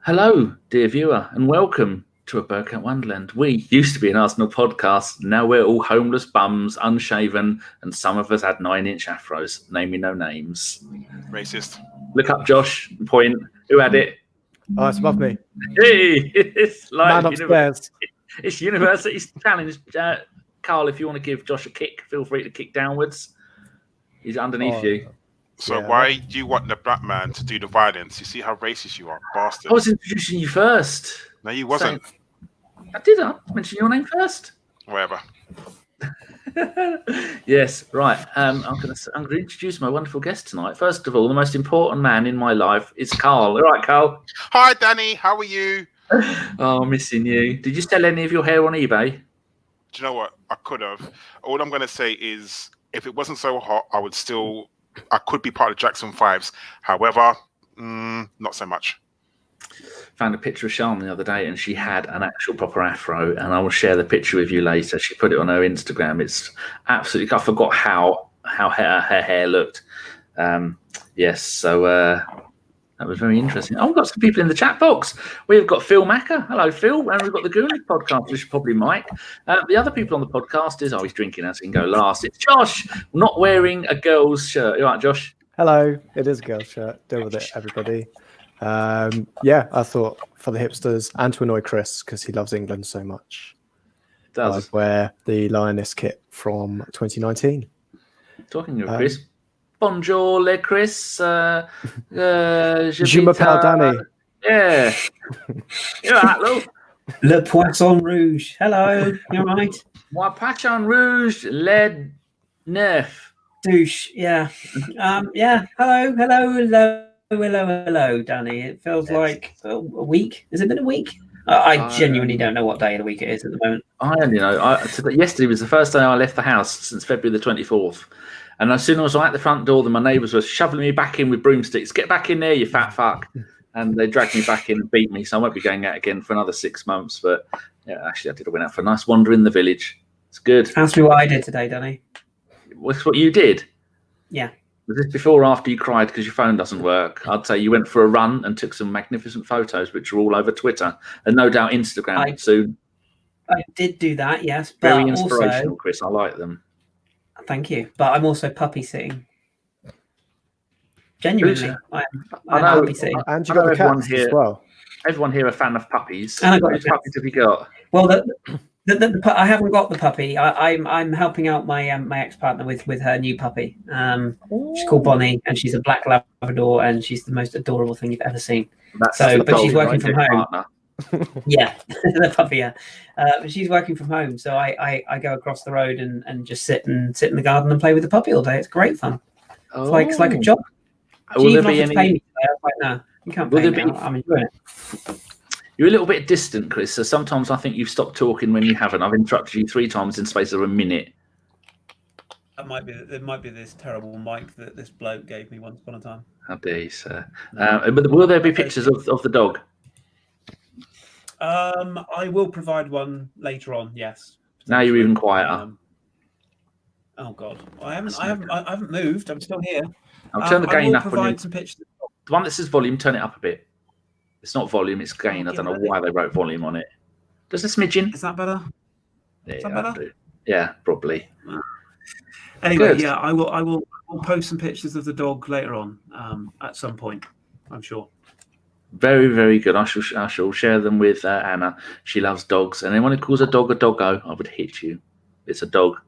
Hello, dear viewer, and welcome to a Bergkamp Wonderland. We used to be an Arsenal podcast. Now we're all homeless bums, unshaven, and some of us had 9-inch afros. Naming no names. Racist. Look up, Josh. Point. Who had it? Oh, it's above me. Hey, it's like Man upstairs. It's University's challenge. Karl, if you want to give Josh a kick, feel free to kick downwards. He's underneath you. So why do you want the black man to do the violence? You see how racist you are, bastard. I was introducing you first. No, you wasn't. I did. I mention your name first. Whatever. Yes, right. I'm going to introduce my wonderful guest tonight. First of all, the most important man in my life is Karl. All right, Karl. Hi, Danny. How are you? Oh, missing you. Did you sell any of your hair on eBay? Do you know what? I could have. All I'm going to say is, if it wasn't so hot, I could be part of Jackson 5s. However, not so much. Found a picture of Charm the other day, and she had an actual proper afro, and I will share the picture with you later. She put it on her Instagram. It's absolutely... I forgot how her hair looked. Yes, so that was very interesting. Oh, we've got some people in the chat box. We've got Phil Macker. Hello, Phil. And we've got the Goonies podcast, which is probably Mike. The other people on the podcast is... he's drinking as he can go last. It's Josh, not wearing a girl's shirt. You all right, Josh? Hello. It is a girl's shirt. Deal with it, everybody. I thought for the hipsters and to annoy Kris because he loves England so much. I'd wear the Lioness kit from 2019. Talking of Kris. Bonjour, le Kris. Je m'appelle Danny. Yeah. You're right, Lou. Le Poisson Rouge. Hello. You all right? Moi Poisson Rouge, le neuf. Douche. Yeah. Hello, Danny. It feels like a week. Has it been a week? I genuinely don't know what day of the week it is at the moment. Yesterday was the first day I left the house since February the 24th. And as soon as I was at the front door, my neighbours were shoveling me back in with broomsticks. Get back in there, you fat fuck. And they dragged me back in and beat me. So I won't be going out again for another 6 months. But yeah, actually, I went out for a nice wander in the village. It's good. Ask me what I did today, Danny. What's what you did? Yeah. Was this before or after you cried because your phone doesn't work? I'd say you went for a run and took some magnificent photos, which are all over Twitter and no doubt Instagram soon. I did do that, yes. But very inspirational, also, Kris. I like them. Thank you. But I'm also puppy sitting. Genuinely, I'm puppy sitting. And you got the cats as well. Everyone here a fan of puppies. And I got Which puppies have you got? Well, I haven't got the puppy. I'm helping out my my ex-partner with her new puppy. She's called Bonnie, and she's a black Labrador, and she's the most adorable thing you've ever seen. But she's working from home. Partner. Yeah, the puppy. Yeah, but she's working from home, so I go across the road and just sit in the garden and play with the puppy all day. It's great fun. It's like a job. Will there be any? Pay me today. Right now, you can't pay me. I'm enjoying it. You're a little bit distant, Kris, so sometimes I think you've stopped talking when you haven't. I've interrupted you 3 times in space of a minute. It might be this terrible mic that this bloke gave me once upon a time. How dare you, sir? But will there be pictures of the dog? I will provide one later on. Yes. Now you're even quieter. Oh God, I haven't moved. I'm still here. I'll turn the gain up. Provide some pictures. The one that says volume, turn it up a bit. It's not volume, it's gain. I don't know why they wrote volume on it. Does a smidgen? Is that better? Yeah, is that better? Yeah, probably. Anyway, Good. yeah, I will post some pictures of the dog later on at some point, I'm sure. Very, very good. I shall share them with Anna. She loves dogs. And anyone who calls a dog a doggo, I would hit you. It's a dog.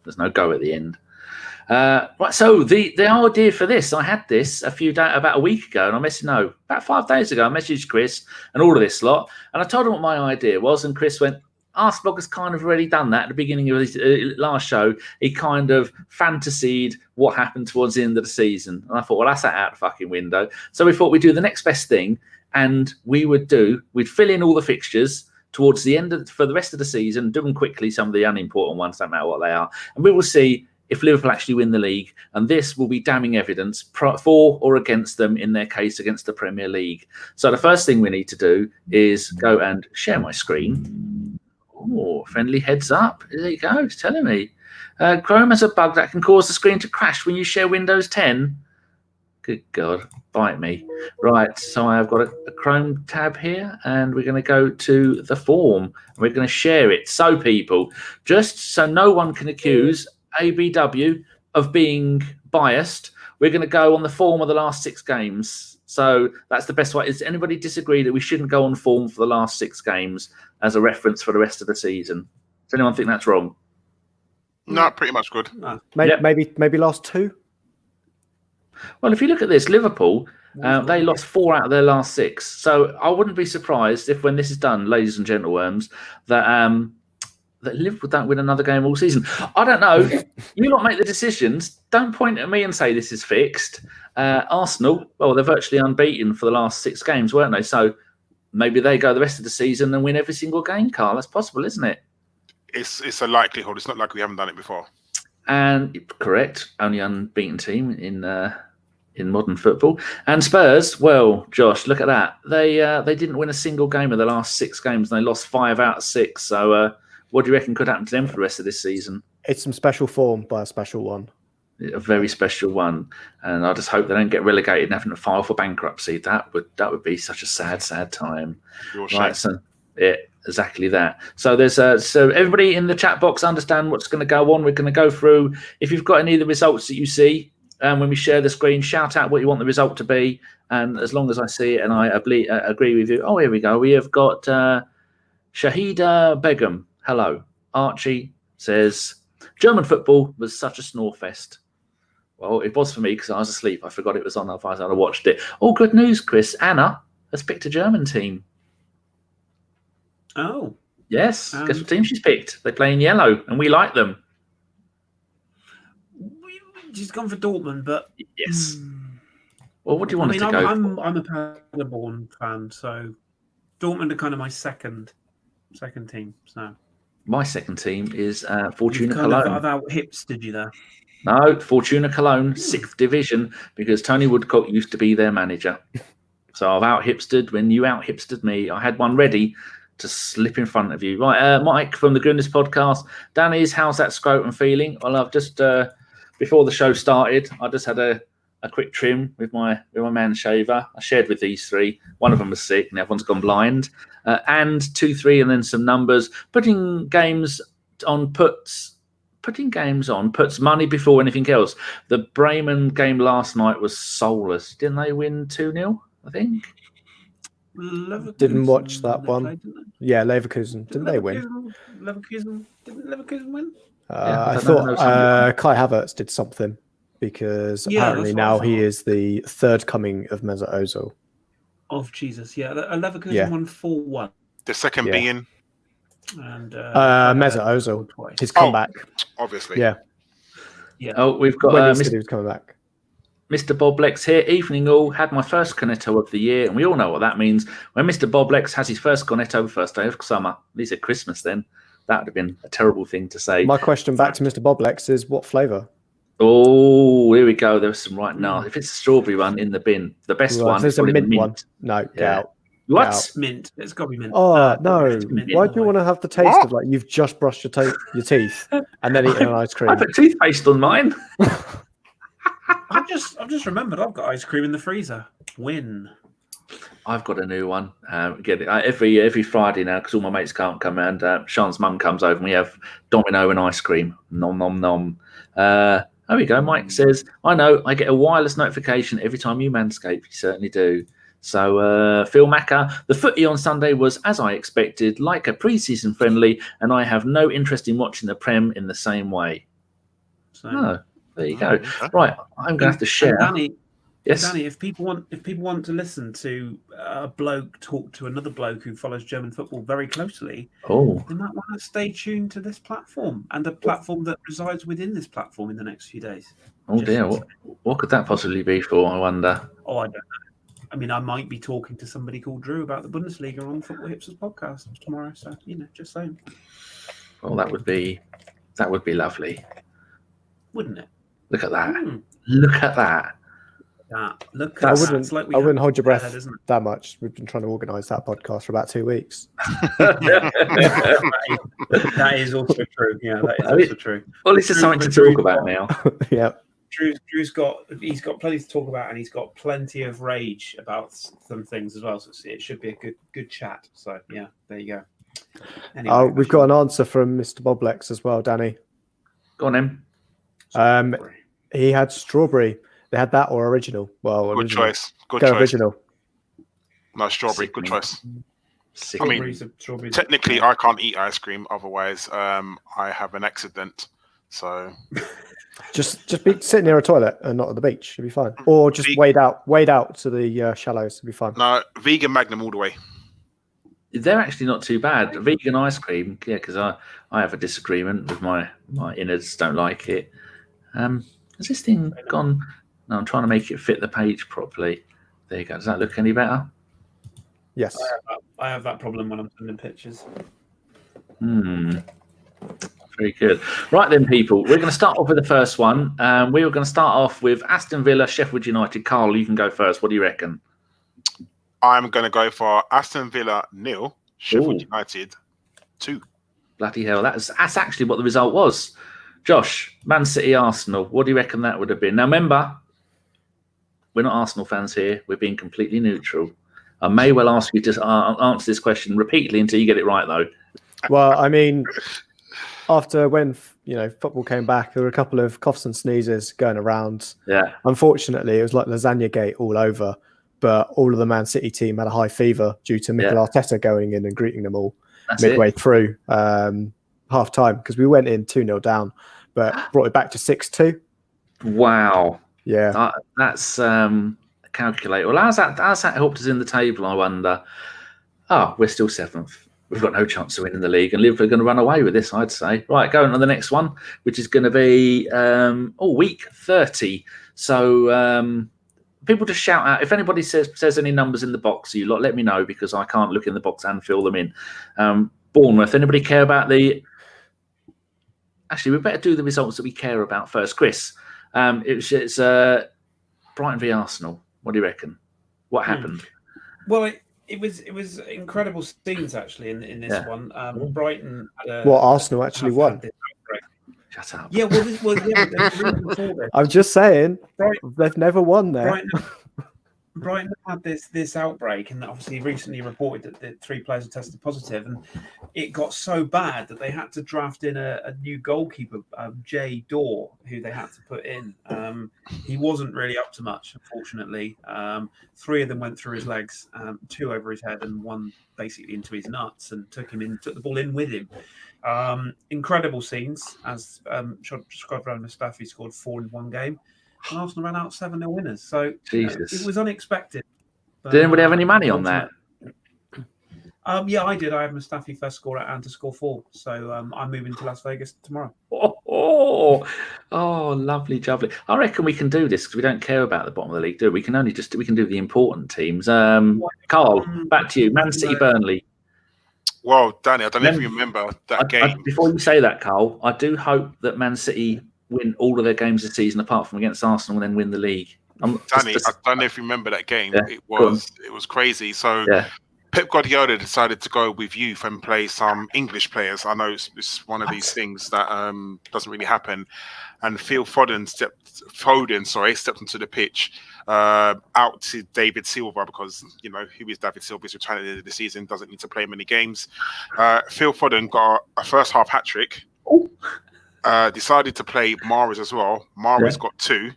There's no go at the end. Right, so the idea for this, I had this about a week ago, and about 5 days ago, I messaged Kris and all of this lot, and I told him what my idea was, and Kris went, Arsblog has kind of already done that at the beginning of his last show. He kind of fantasied what happened towards the end of the season, and I thought, well, that's that out the fucking window. So we thought we'd do the next best thing, and we'd fill in all the fixtures towards the end for the rest of the season, do them quickly, some of the unimportant ones, don't matter what they are, and we will see if Liverpool actually win the league, and this will be damning evidence for or against them in their case against the Premier League. So the first thing we need to do is go and share my screen. Oh, friendly heads up. There you go. It's telling me. Chrome has a bug that can cause the screen to crash when you share Windows 10. Good God, bite me. Right, so I've got a Chrome tab here, and we're going to go to the form. We're going to share it. So, people, just so no one can accuse ABW of being biased, we're going to go on the form of the last 6 games. So that's the best way. Does anybody disagree that we shouldn't go on form for the last 6 games as a reference for the rest of the season? Does anyone think that's wrong? No, pretty much good. Maybe last 2. Well, if you look at this, Liverpool, they lost 4 out of their last 6. So I wouldn't be surprised if, when this is done, ladies and gentleworms, that Liverpool don't win another game all season. I don't know. You lot make the decisions. Don't point at me and say this is fixed. Arsenal, well, they're virtually unbeaten for the last 6 games, weren't they? So maybe they go the rest of the season and win every single game, Karl. That's possible, isn't it? It's a likelihood. It's not like we haven't done it before. And correct, only unbeaten team in modern football. And Spurs, well, Josh, look at that. They didn't win a single game of the last 6 games, and they lost 5 out of 6. So what do you reckon could happen to them for the rest of this season? It's some special form by a special one. A very special one. And I just hope they don't get relegated and having to file for bankruptcy. That would be such a sad, sad time. Right, so yeah, exactly that. So there's so everybody in the chat box understand what's going to go on. We're going to go through. If you've got any of the results that you see, when we share the screen, shout out what you want the result to be. And as long as I see it and I agree with you. Oh, here we go. We have got Shahida Begum. Hello. Archie says, German football was such a snore fest. Well, it was for me because I was asleep. I forgot it was on. Otherwise, I'd have watched it. Oh, good news, Kris. Anna has picked a German team. Oh. Yes. Guess what team she's picked? They play in yellow, and we like them. She's gone for Dortmund, but... Yes. Well, what do you want us to go for? I'm a Paderborn fan, so Dortmund are kind of my second team. So my second team is Fortuna Cologne. Cologne. I've out-hipstered you there. No, Fortuna Cologne, 6th division, because Tony Woodcock used to be their manager. So I've out-hipstered when you out-hipstered me. I had one ready to slip in front of you. Right, Mike from the Goodness Podcast. Danny's, how's that scrotum feeling? Well, I've just, before the show started, I just had a quick trim with my man shaver. I shared with these 3. One of them was sick and the other one's gone blind. And 2, 3, and then some numbers. Putting games on puts money before anything else. The Bremen game last night was soulless. Didn't they win 2-0, I think? Didn't watch that one. Yeah, Leverkusen. Didn't they win? Didn't Leverkusen win? I thought Kai Havertz did something because apparently now he is the 3rd coming of Mesut Ozil. Of Jesus, yeah. Leverkusen won 4-1. The second being? And Mesut Ozil. His comeback. Obviously. Yeah. Oh, we've got when he said he was coming back. Mr. Bob Lex here. Evening all. Had my first cornetto of the year, and we all know what that means. When Mr. Bob Lex has his first cornetto, first day of summer, at least at Christmas then, that would have been a terrible thing to say. My question back to Mr. Bob Lex is, what flavour? Oh, here we go. There's some right now. If it's a strawberry one, in the bin. The best one. There's a mint one. No, get out. What? Mint. It's got to be mint. Oh, no. Why do you want to have the taste of like you've just brushed your teeth and then eaten an ice cream? I put toothpaste on mine. I've just remembered I've got ice cream in the freezer. Win. I've got a new one. Get it every Friday now because all my mates can't come round. Sean's mum comes over and we have Domino and ice cream. Nom nom nom. There we go. Mike says, I know I get a wireless notification every time you manscape. You certainly do. So Phil Macker, the footy on Sunday was, as I expected, like a pre-season friendly, and I have no interest in watching the Prem in the same way. Oh, there you go. Right, I'm going to have to share. Danny, yes, Danny, if people want to listen to a bloke talk to another bloke who follows German football very closely, they might want to stay tuned to this platform and a platform that resides within this platform in the next few days. Oh dear, what could that possibly be for? I wonder. Oh, I don't know. I mean, I might be talking to somebody called Drew about the Bundesliga on the Football Hipsters podcast tomorrow. So, just saying. Well, that would be lovely, wouldn't it? Look at that! Look at that! Look at that! I wouldn't hold your breath that much. We've been trying to organise that podcast for about 2 weeks. That is also true. Yeah, that is also true. Well, it's just something to talk about now. Yeah. Drew's got plenty to talk about, and he's got plenty of rage about some things as well. So it should be a good chat. So yeah, there you go. Anyway, we've got an answer from Mr. Boblex as well, Danny. Go on, him. He had strawberry. They had that or original. Well, good original. choice. Good Go choice. Original. No, strawberry. Good choice. I mean, strawberries. technically, I can't eat ice cream. Otherwise, I have an accident. So just be sitting near a toilet and not at the beach. You'll be fine. Or just wade out to the shallows. You'll be fine. No, vegan Magnum all the way. They're actually not too bad. Vegan ice cream, yeah, because I have a disagreement with my innards. Don't like it. Has this thing gone? No, I'm trying to make it fit the page properly. There you go. Does that look any better? Yes. I have that problem when I'm sending pictures. Very good. Right then, people. We're going to start off with the first one. We were going to start off with Aston Villa, Sheffield United. Karl, you can go first. What do you reckon? I'm going to go for Aston Villa 0, Sheffield United 2. Bloody hell. That's actually what the result was. Josh, Man City, Arsenal. What do you reckon that would have been? Now, remember, we're not Arsenal fans here. We're being completely neutral. I may well ask you to answer this question repeatedly until you get it right, though. Well, I mean, after when football came back, there were a couple of coughs and sneezes going around. Yeah. Unfortunately, it was like lasagna gate all over. But all of the Man City team had a high fever due to Mikel Arteta going in and greeting them all midway through half time, because we went in 2-0 down, but brought it back to 6-2. Wow. Yeah. That's calculate. Well, how's that helped us in the table, I wonder? Oh, we're still 7th. We've got no chance of winning the league, and Liverpool are going to run away with this, I'd say. Right, going on the next one, which is going to be week 30. So people just shout out. If anybody says any numbers in the box, you lot, let me know, because I can't look in the box and fill them in. Bournemouth, anybody care about the... Actually, we better do the results that we care about first. Kris, it's Brighton v Arsenal. What do you reckon? What happened? Well, it was incredible scenes actually in this one. Brighton. Arsenal actually won. Shut up. Yeah, well, I'm just saying, they've never won there. Brighton had this outbreak, and obviously recently reported that the 3 players had tested positive, and it got so bad that they had to draft in a new goalkeeper, Jay Dorr, who they had to put in. He wasn't really up to much, unfortunately. 3 of them went through his legs, 2 over his head, and 1 basically into his nuts, and took the ball in with him. Incredible scenes as Shkodran Mustafi scored 4 in 1 game. And Arsenal ran out 7-0 winners. So it was unexpected. But, did anybody have any money on that? Yeah, I did. I had Mustafi first scorer and to score 4. So I'm moving to Las Vegas tomorrow. Oh, lovely, jubbly. I reckon we can do this because we don't care about the bottom of the league, do we? We can do the important teams. Karl, back to you. Man City, Burnley. Well, Danny, I don't know if you remember that game. Before you say that, Karl, I do hope that Man City win all of their games this season apart from against Arsenal and then win the league. Danny, I don't know if you remember that game. Yeah, it was crazy. So Pep Guardiola decided to go with youth and play some English players. I know it's one of these things that doesn't really happen. And Phil Foden stepped onto the pitch out to David Silva because, who is David Silva? He's retired at the end of the season, doesn't need to play many games. Phil Foden got a first half hat-trick. Decided to play Mahrez as well. Mahrez got 2.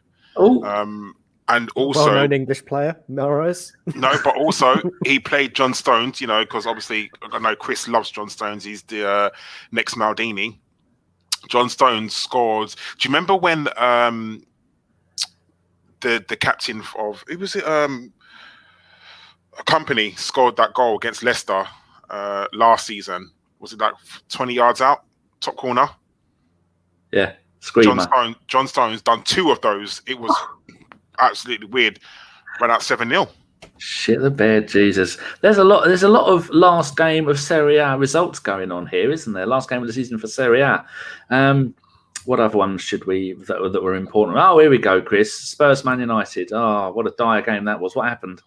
And also well-known English player, Mahrez. No, but also he played John Stones, because obviously I know Kris loves John Stones. He's the next Maldini. John Stones scored. Do you remember when the captain of a company scored that goal against Leicester last season? Was it like 20 yards out, top corner? Yeah, screamer. John Stones done 2 of those. It was absolutely weird. Ran out 7-0. Shit the bed, Jesus. There's a lot of last game of Serie A results going on here, isn't there? Last game of the season for Serie A. What other ones should we that were important? Oh, here we go, Kris. Spurs Man United. Oh, what a dire game that was. What happened?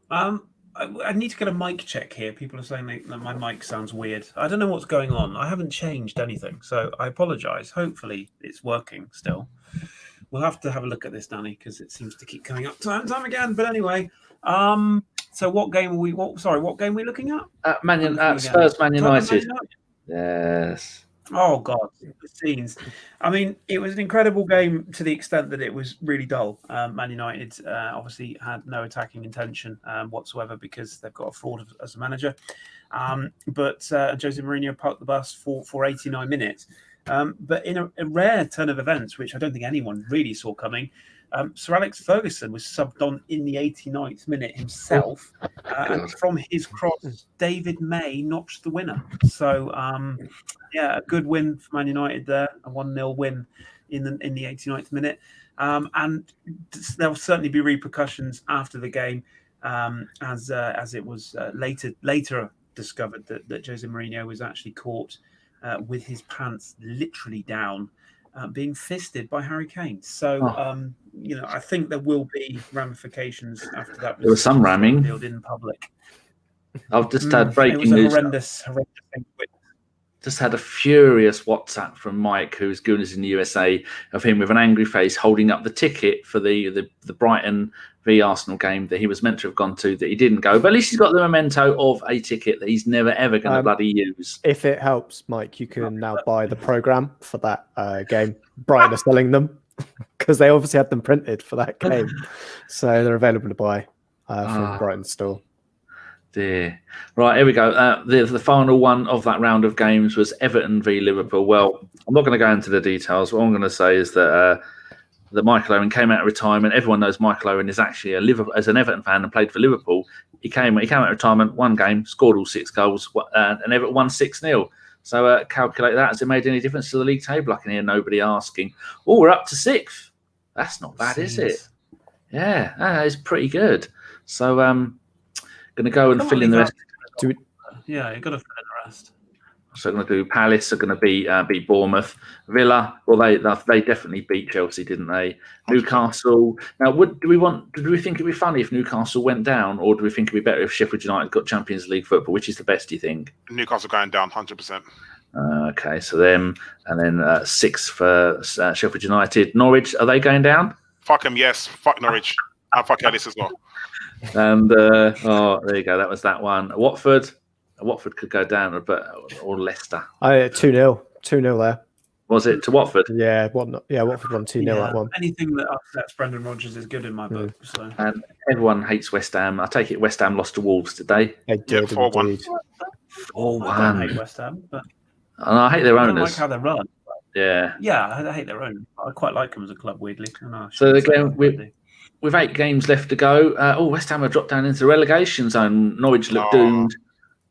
I I need to get a mic check here. People are saying that my mic sounds weird. I don't know what's going on. I haven't changed anything, so I apologise. Hopefully, it's working still. We'll have to have a look at this, Danny, because it seems to keep coming up time and time again. But anyway, so what game are we? What game are we looking at? Spurs, Man United. Yes. Oh God, the scenes. I mean, it was an incredible game to the extent that it was really dull. Man United obviously had no attacking intention whatsoever because they've got a fraud as a manager. But Jose Mourinho parked the bus for 89 minutes. But in a rare turn of events, which I don't think anyone really saw coming, Sir Alex Ferguson was subbed on in the 89th minute himself. And from his cross, David May notched the winner. So, a good win for Man United there, a 1-0 win in the 89th minute. And there will certainly be repercussions after the game, as it was later discovered that Jose Mourinho was actually caught with his pants literally down, being fisted by Harry Kane. So, I think there will be ramifications after that. There was some ramming in public. I've just had breaking news. It was a horrendous thing. Just had a furious WhatsApp from Mike, who's gooners in the USA, of him with an angry face holding up the ticket for the Brighton v Arsenal game that he was meant to have gone to, that he didn't go. But at least he's got the memento of a ticket that he's never, ever going to bloody use. If it helps, Mike, you can now buy the programme for that game. Brighton are selling them because they obviously had them printed for that game. So they're available to buy from Brighton store. Dear. Right, here we go. The final one of that round of games was Everton v Liverpool. Well, I'm not going to go into the details. What I'm going to say is that Michael Owen came out of retirement. Everyone knows Michael Owen is actually as an Everton fan and played for Liverpool. He came out of retirement, one game, scored all 6 goals, and Everton won 6-0. So calculate that. Has it made any difference to the league table? I can hear nobody asking. Oh, we're up to 6th. That's not bad, is it? Yeah, that is pretty good. So, going to go and fill in the rest. Yeah, you've got to fill in the rest. So going to do Palace are going to beat Bournemouth. Villa, well, they definitely beat Chelsea, didn't they? Newcastle. Now, do we think it'd be funny if Newcastle went down, or do we think it'd be better if Sheffield United got Champions League football? Which is the best, do you think? Newcastle going down, 100%. Okay, so them, and then 6 for Sheffield United. Norwich, are they going down? Fuck them, yes. Fuck Norwich. And fuck Ellis as well. And there you go. That was that one. Watford could go down, or Leicester. 2-0 there. Was it to Watford? Yeah, Watford won 2-0 that one. Anything that upsets Brendan Rodgers is good in my book. So. And everyone hates West Ham. I take it West Ham lost to Wolves today. They did, 4-1. 4-1. I don't hate West Ham, but and I hate their owners. I don't like how they run. Yeah, I hate their own. I quite like them as a club, weirdly. So again, with 8 games left to go, West Ham have dropped down into the relegation zone. Norwich look doomed.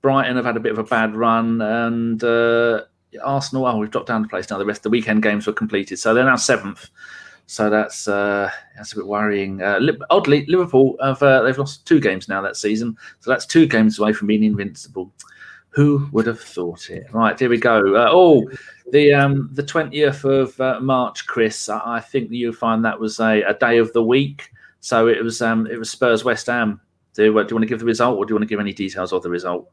Brighton have had a bit of a bad run, and Arsenal, we've dropped down the place now. The rest of the weekend games were completed, so they're now 7th. So that's a bit worrying. Oddly, Liverpool they've lost 2 games now that season, so that's 2 games away from being invincible. Who would have thought it? Right, here we go. The 20th of March, Kris. I think you'll find that was a day of the week. So it was Spurs West Ham. Do you want to give the result, or do you want to give any details of the result?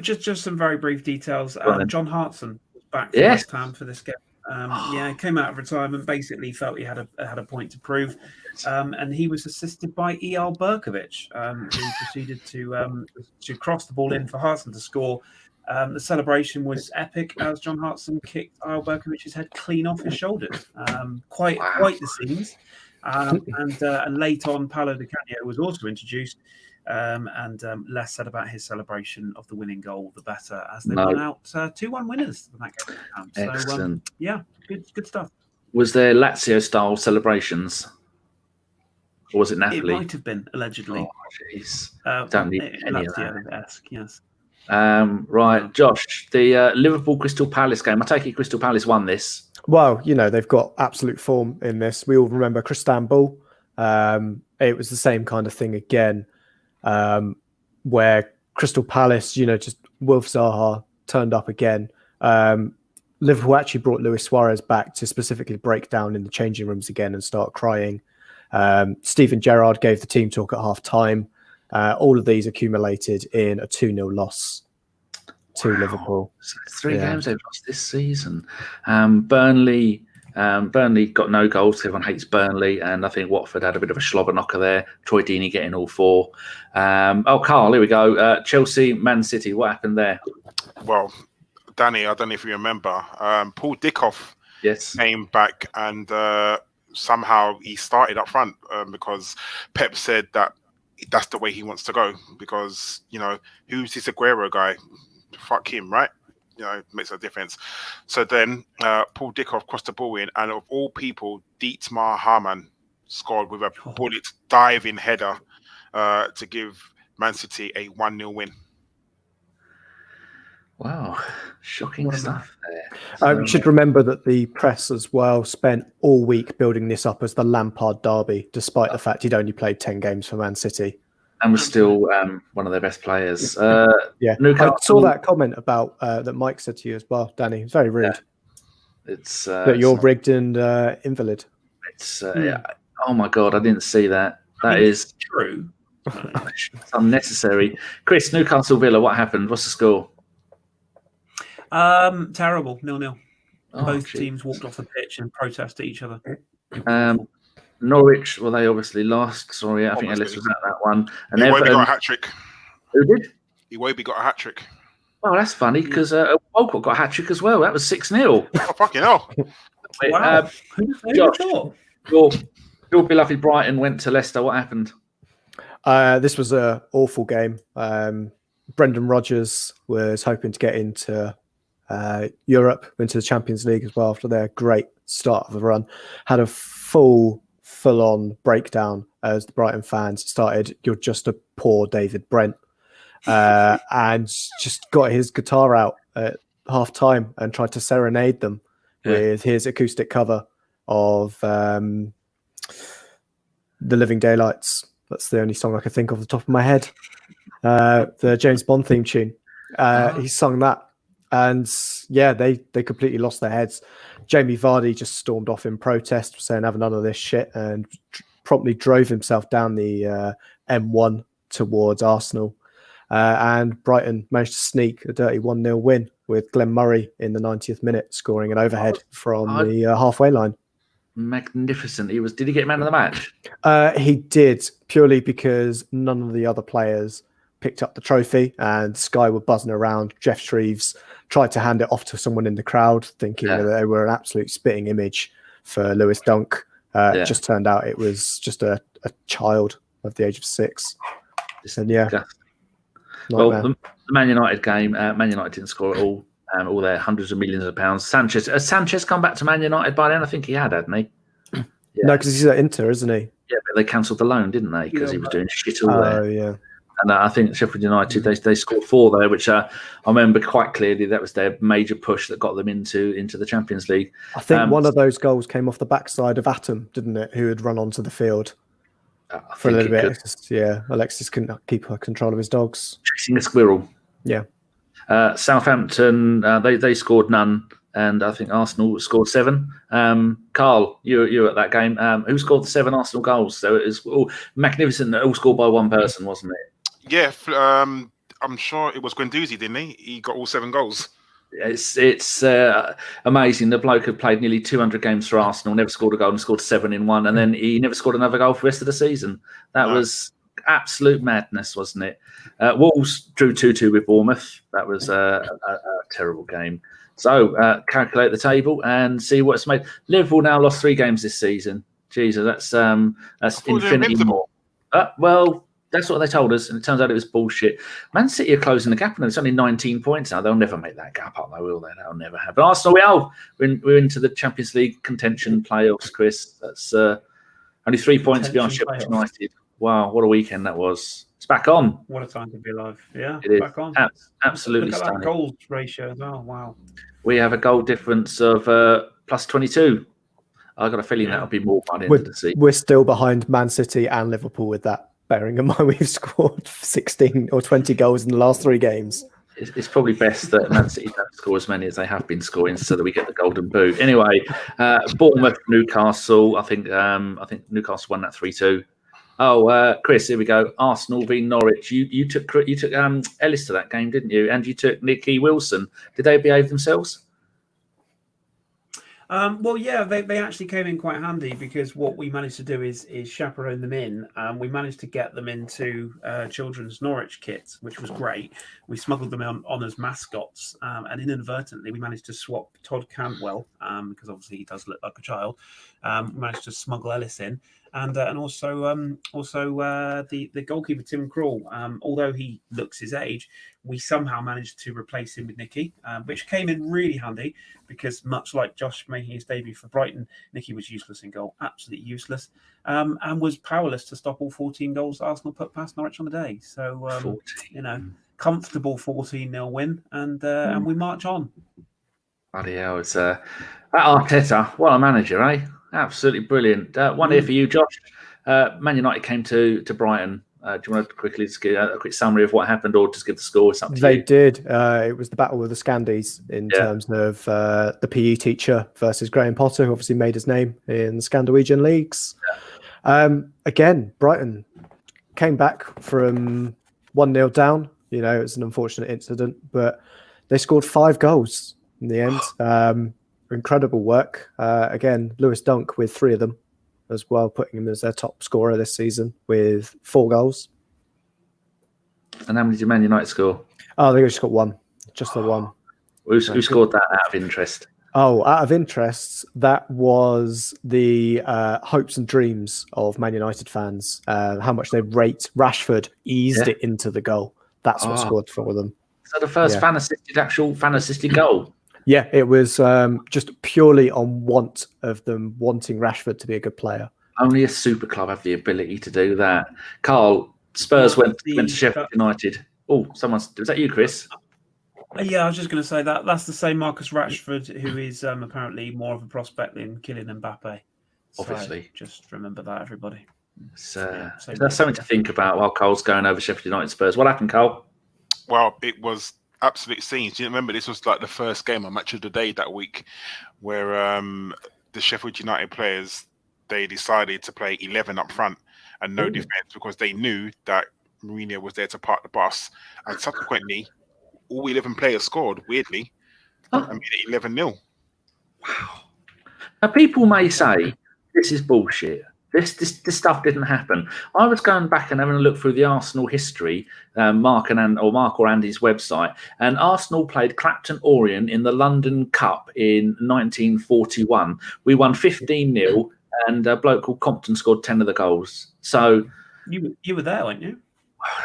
Just some very brief details. John Hartson was back for West Ham for this game. Came out of retirement. Basically, felt he had a point to prove, and he was assisted by E.L. Berkovic, who proceeded to cross the ball in for Hartson to score. The celebration was epic as John Hartson kicked E.L. Berkovic's head clean off his shoulders. Quite the scenes. And late on, Paolo Di Canio was also introduced, and less said about his celebration of the winning goal, the better, as they won out 2-1 winners in that game. Excellent. Good stuff. Was there Lazio-style celebrations? Or was it Napoli? It might have been, allegedly. Oh, jeez. Don't need any of that. Lazio-esque, yes. Right, Josh, the Liverpool Crystal Palace game. I take it Crystal Palace won this. Well, they've got absolute form in this. We all remember Istanbul. It was the same kind of thing again, where Crystal Palace, just Wilf Zaha turned up again. Liverpool actually brought Luis Suarez back to specifically break down in the changing rooms again and start crying. Steven Gerrard gave the team talk at half time. All of these accumulated in a 2-0 loss to Liverpool. So 3 games they've lost this season. Burnley got no goals. Everyone hates Burnley, and I think Watford had a bit of a slobber knocker there. Troy Deeney getting all 4. Karl, here we go. Chelsea, Man City. What happened there? Well, Danny, I don't know if you remember. Paul Dickoff came back, and somehow he started up front because Pep said that that's the way he wants to go. Because who's this Aguero guy? Fuck him, right? It makes a difference. So then Paul Dickoff crossed the ball in, and of all people, Dietmar Hamann scored with a bullet diving header to give Man City a 1-0 win. Wow, shocking stuff there. You should remember that the press as well spent all week building this up as the Lampard derby, despite the fact he'd only played 10 games for Man City. And was still one of their best players. Newcastle. I saw that comment about that Mike said to you as well, Danny. It's very rude. Yeah. It's that you're rigged and invalid. It's oh my God, I didn't see that. That is true. It's unnecessary. Kris, Newcastle Villa, what happened? What's the score? Terrible, 0-0. Both teams walked off the pitch and protested each other. Norwich, well, they obviously lost. Sorry, I think Ellis was at that one. And Iwobi got a hat-trick. Who did? Iwobi got a hat-trick. Oh, that's funny, because Walcott got a hat-trick as well. That was 6-0. Oh, fucking hell. Wow. Josh, your beloved Brighton went to Leicester. What happened? This was an awful game. Brendan Rodgers was hoping to get into Europe, into the Champions League as well after their great start of the run. Had a full-on breakdown as the Brighton fans started, "You're just a poor David Brent," and just got his guitar out at half-time and tried to serenade them with his acoustic cover of The Living Daylights. That's the only song I could think of off the top of my head. The James Bond theme tune. He sung that. And they completely lost their heads. Jamie Vardy just stormed off in protest, saying, "Have none of this shit," and promptly drove himself down the M1 towards Arsenal. And Brighton managed to sneak a dirty 1-0 win with Glenn Murray in the 90th minute scoring an overhead from the halfway line. Magnificent. Did he get man of the match? He did, purely because none of the other players picked up the trophy, and Sky were buzzing around. Jeff Shreves tried to hand it off to someone in the crowd, thinking that they were an absolute spitting image for Lewis Dunk. It just turned out it was just a child of the age of 6. And well, the Man United game, Man United didn't score at all. All their hundreds of millions of pounds. Sanchez, has Sanchez come back to Man United by then? I think he hadn't he? No, because he's at Inter, isn't he? Yeah, but they cancelled the loan, didn't they? Because he was doing shit all there. Oh, yeah. And I think Sheffield United, they scored 4 there, which I remember quite clearly. That was their major push that got them into the Champions League. I think one of those goals came off the backside of Atom, didn't it? Who had run onto the field for a little bit. Alexis couldn't keep control of his dogs. Chasing a squirrel. Yeah. Southampton, they scored none, and I think Arsenal scored 7. Karl, you were at that game. Who scored the 7 Arsenal goals? So it was all magnificent, all scored by one person, wasn't it? Yeah, I'm sure it was Guendouzi, didn't he? He got all 7 goals. It's amazing. The bloke had played nearly 200 games for Arsenal, never scored a goal, and scored 7 in one, and then he never scored another goal for the rest of the season. That was absolute madness, wasn't it? Wolves drew 2-2 with Bournemouth. That was a terrible game. So calculate the table and see what's made. Liverpool now lost 3 games this season. Jesus, that's infinity more. Well, that's what they told us, and it turns out it was bullshit. Man City are closing the gap on them. It's only 19 points now. They'll never make that gap up, though, will they? That'll never happen. But Arsenal, we're into the Champions League contention playoffs, Kris. That's only 3 points beyond Sheffield United. Wow, what a weekend that was. It's back on. What a time to be alive. Yeah, it is. Back on. Absolutely Look at stunning. that goals ratio as well. Wow. We have a goal difference of plus 22. I've got a feeling that'll be more by the end of the season. We're still behind Man City and Liverpool with that. Bearing in mind we've scored 16 or 20 goals in the last 3 games. It's probably best that Man City don't score as many as they have been scoring, so that we get the golden boot. Anyway, Bournemouth, Newcastle. I think Newcastle won that 3-2. Oh, Kris, here we go. Arsenal v Norwich. You took Ellis to that game, didn't you? And you took Nicky Wilson. Did they behave themselves? Well, yeah, they actually came in quite handy because what we managed to do is chaperone them in. We managed to get them into children's Norwich kits, which was great. We smuggled them on as mascots, and inadvertently we managed to swap Todd Cantwell, because obviously he does look like a child. We managed to smuggle Ellis in, and also the goalkeeper Tim Krul. Although he looks his age, we somehow managed to replace him with Nicky, which came in really handy because much like Josh making his debut for Brighton, Nicky was useless in goal, absolutely useless, and was powerless to stop all 14 goals Arsenal put past Norwich on the day. So, comfortable 14-0 win, and we march on. Bloody hell, it's that Arteta, what a manager, eh? Absolutely brilliant. One here for you, Josh. Man United came to Brighton. Do you want to quickly just give a quick summary of what happened, or just give the score? It's up to you. They did. It was the battle of the Scandies in terms of the PE teacher versus Graham Potter, who obviously made his name in the Scandinavian leagues. Again, Brighton came back from 1-0 down. You know, it's an unfortunate incident, but they scored 5 goals in the end. Incredible work. Again, Lewis Dunk with 3 of them as well, putting him as their top scorer this season with 4 goals. And how many did Man United score? Oh, they just got 1. Just the 1. Who scored that out of interest? Oh, out of interest, that was the hopes and dreams of Man United fans. How much they rate Rashford eased it into the goal. That's what scored for them. So the first fan-assisted goal? Yeah, it was just purely on want of them wanting Rashford to be a good player. Only a super club have the ability to do that. Karl, Spurs went to Sheffield United. Oh, was that you, Kris? Yeah, I was just going to say that's the same Marcus Rashford, who is apparently more of a prospect than Kylian Mbappe. Obviously. So just remember that, everybody. That's something to think about while Karl's going over Sheffield United Spurs. What happened, Karl? Well, it was absolute scenes. You remember this was like the first game on Match of the Day that week, where the Sheffield United players, they decided to play 11 up front and no defense because they knew that Mourinho was there to park the bus, and subsequently all 11 players scored, weirdly, and made it 11-0. Wow. Now, people may say this is bullshit. This stuff didn't happen. I was going back and having a look through the Arsenal history, Mark or Andy's website, and Arsenal played Clapton Orient in the London Cup in 1941. We won 15-0, and a bloke called Compton scored 10 of the goals. So you were there, weren't you?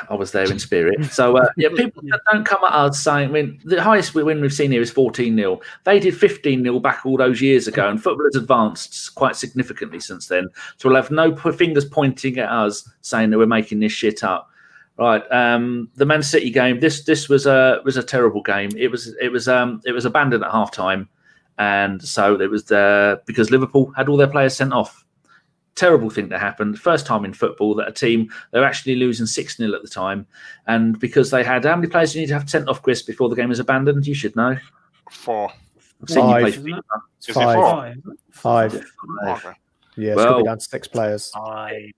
I was there in spirit. So, people don't come at us saying, I mean, the highest win we've seen here is 14-0. They did 15-0 back all those years ago, and football has advanced quite significantly since then. So we'll have no fingers pointing at us saying that we're making this shit up. Right. The Man City game, this was a terrible game. It was abandoned at half-time, and so it was because Liverpool had all their players sent off. Terrible thing that happened. First time in football that a team, they were actually losing 6-0 at the time. And because they had, how many players do you need to have sent off, Kris, before the game was abandoned? You should know. 4. I've seen you play. Is it 5? 5. Okay. Yeah, it's going to be down to 6 players.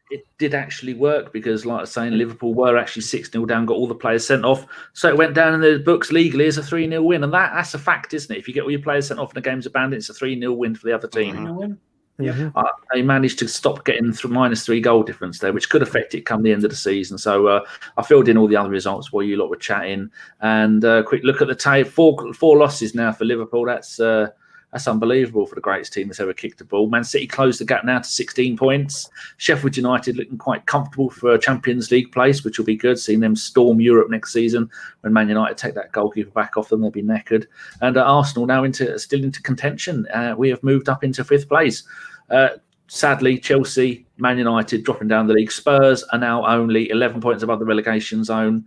It did actually work because, like I was saying, Liverpool were actually 6-0 down, got all the players sent off. So it went down in the books legally as a 3-0 win. And that's a fact, isn't it? If you get all your players sent off and the game's abandoned, it's a 3-0 win for the other team. 3-0 win. Yeah, they managed to stop getting -3 goal difference there, which could affect it come the end of the season. So I filled in all the other results while you lot were chatting. And quick look at the tape: four losses now for Liverpool. That's unbelievable for the greatest team that's ever kicked a ball. Man City closed the gap now to 16 points. Sheffield United looking quite comfortable for a Champions League place, which will be good. Seeing them storm Europe next season when Man United take that goalkeeper back off them, they'll be knackered. And Arsenal now still into contention. We have moved up into 5th place. Sadly, Chelsea, Man United dropping down the league. Spurs are now only 11 points above the relegation zone.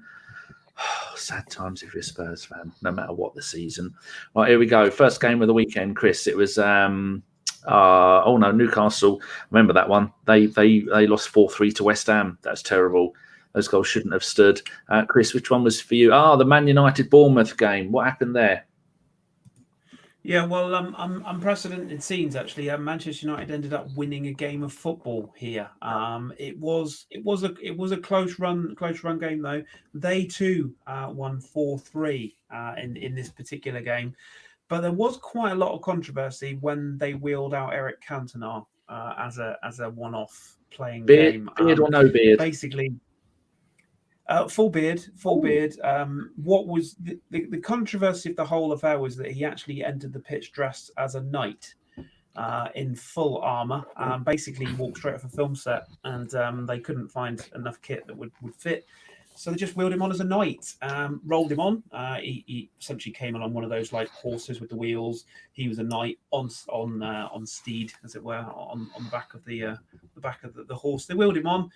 Sad times if you're a Spurs fan, no matter what the season. Right, here we go. First game of the weekend, Kris. It was Newcastle. Remember that one? They lost 4-3 to West Ham. That's terrible. Those goals shouldn't have stood. Kris, which one was for you? The Man United Bournemouth game. What happened there? Yeah, well, unprecedented scenes actually. Manchester United ended up winning a game of football here. It was a close run game though. They too won 4-3 in this particular game, but there was quite a lot of controversy when they wheeled out Eric Cantona as a one-off playing game. Beard or no beard? Basically. Full beard. What was the controversy of the whole affair was that he actually entered the pitch dressed as a knight in full armour. Basically, he walked straight off a film set, and they couldn't find enough kit that would fit. So they just wheeled him on as a knight, rolled him on. He essentially came along one of those like horses with the wheels. He was a knight on steed, as it were, on the back of the horse. They wheeled him on.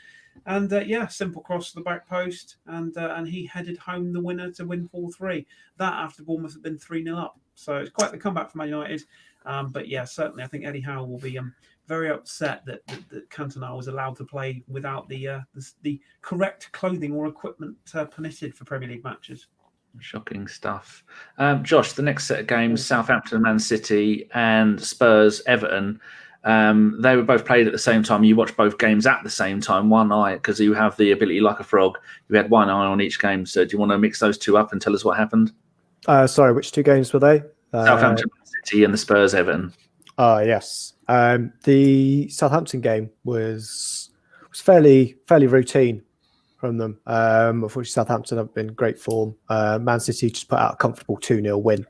And simple cross to the back post, and he headed home the winner to win 4-3. That after Bournemouth had been 3-0 up. So it's quite the comeback for Man United. But yeah, certainly I think Eddie Howe will be very upset that Cantona was allowed to play without the correct clothing or equipment permitted for Premier League matches. Shocking stuff. Josh, the next set of games, Southampton, Man City, and Spurs, Everton. They were both played at the same time. You watched both games at the same time, one eye, because you have the ability like a frog. You had one eye on each game. So do you want to mix those two up and tell us what happened? Sorry, which two games were they? Southampton City and the Spurs Everton. Yes. The Southampton game was fairly routine from them. Unfortunately, Southampton have been in great form. Man City just put out a comfortable 2-0 win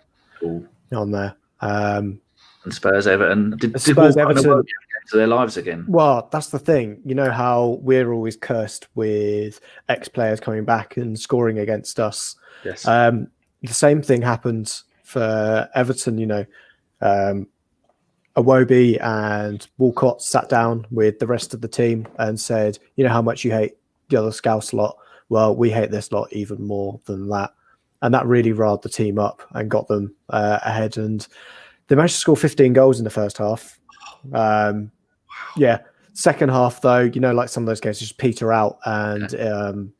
on there. And Spurs Everton did Everton to their lives again. Well, that's the thing. You know how we're always cursed with ex-players coming back and scoring against us. Yes. The same thing happened for Everton. You know, Iwobi and Walcott sat down with the rest of the team and said, "You know how much you hate the other Scouse lot. Well, we hate this lot even more than that," and that really riled the team up and got them ahead. And they managed to score 15 goals in the first half. Second half, though, you know, like some of those games just peter out. And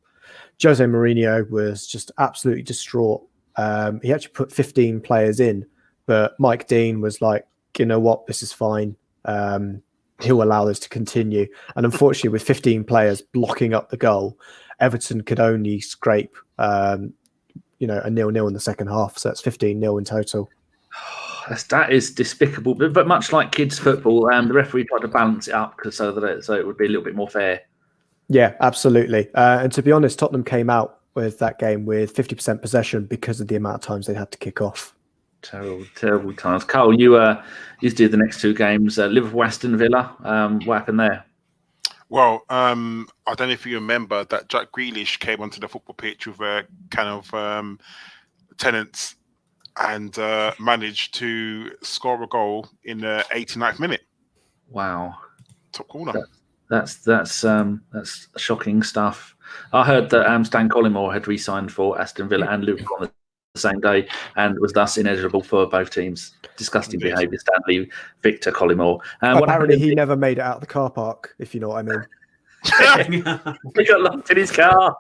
Jose Mourinho was just absolutely distraught. He actually put 15 players in, but Mike Dean was like, you know what, this is fine. He'll allow this to continue. And unfortunately, with 15 players blocking up the goal, Everton could only scrape, a 0-0 in the second half. So it's 15-0 in total. That is despicable, but much like kids' football, the referee tried to balance it up so it would be a little bit more fair. Yeah, absolutely. And to be honest, Tottenham came out with that game with 50% possession because of the amount of times they had to kick off. Terrible times. Karl, you did the next two games. Liverpool, Aston Villa. What happened there? Well, I don't know if you remember that Jack Grealish came onto the football pitch with a kind of tenants and managed to score a goal in the 89th minute. Wow. Top corner. That's shocking stuff. I heard that Stan Collymore had re-signed for Aston Villa and Liverpool on the same day and was thus ineligible for both teams. Disgusting behaviour, Stanley Victor Collymore. Apparently he never made it out of the car park, if you know what I mean. He got locked in his car.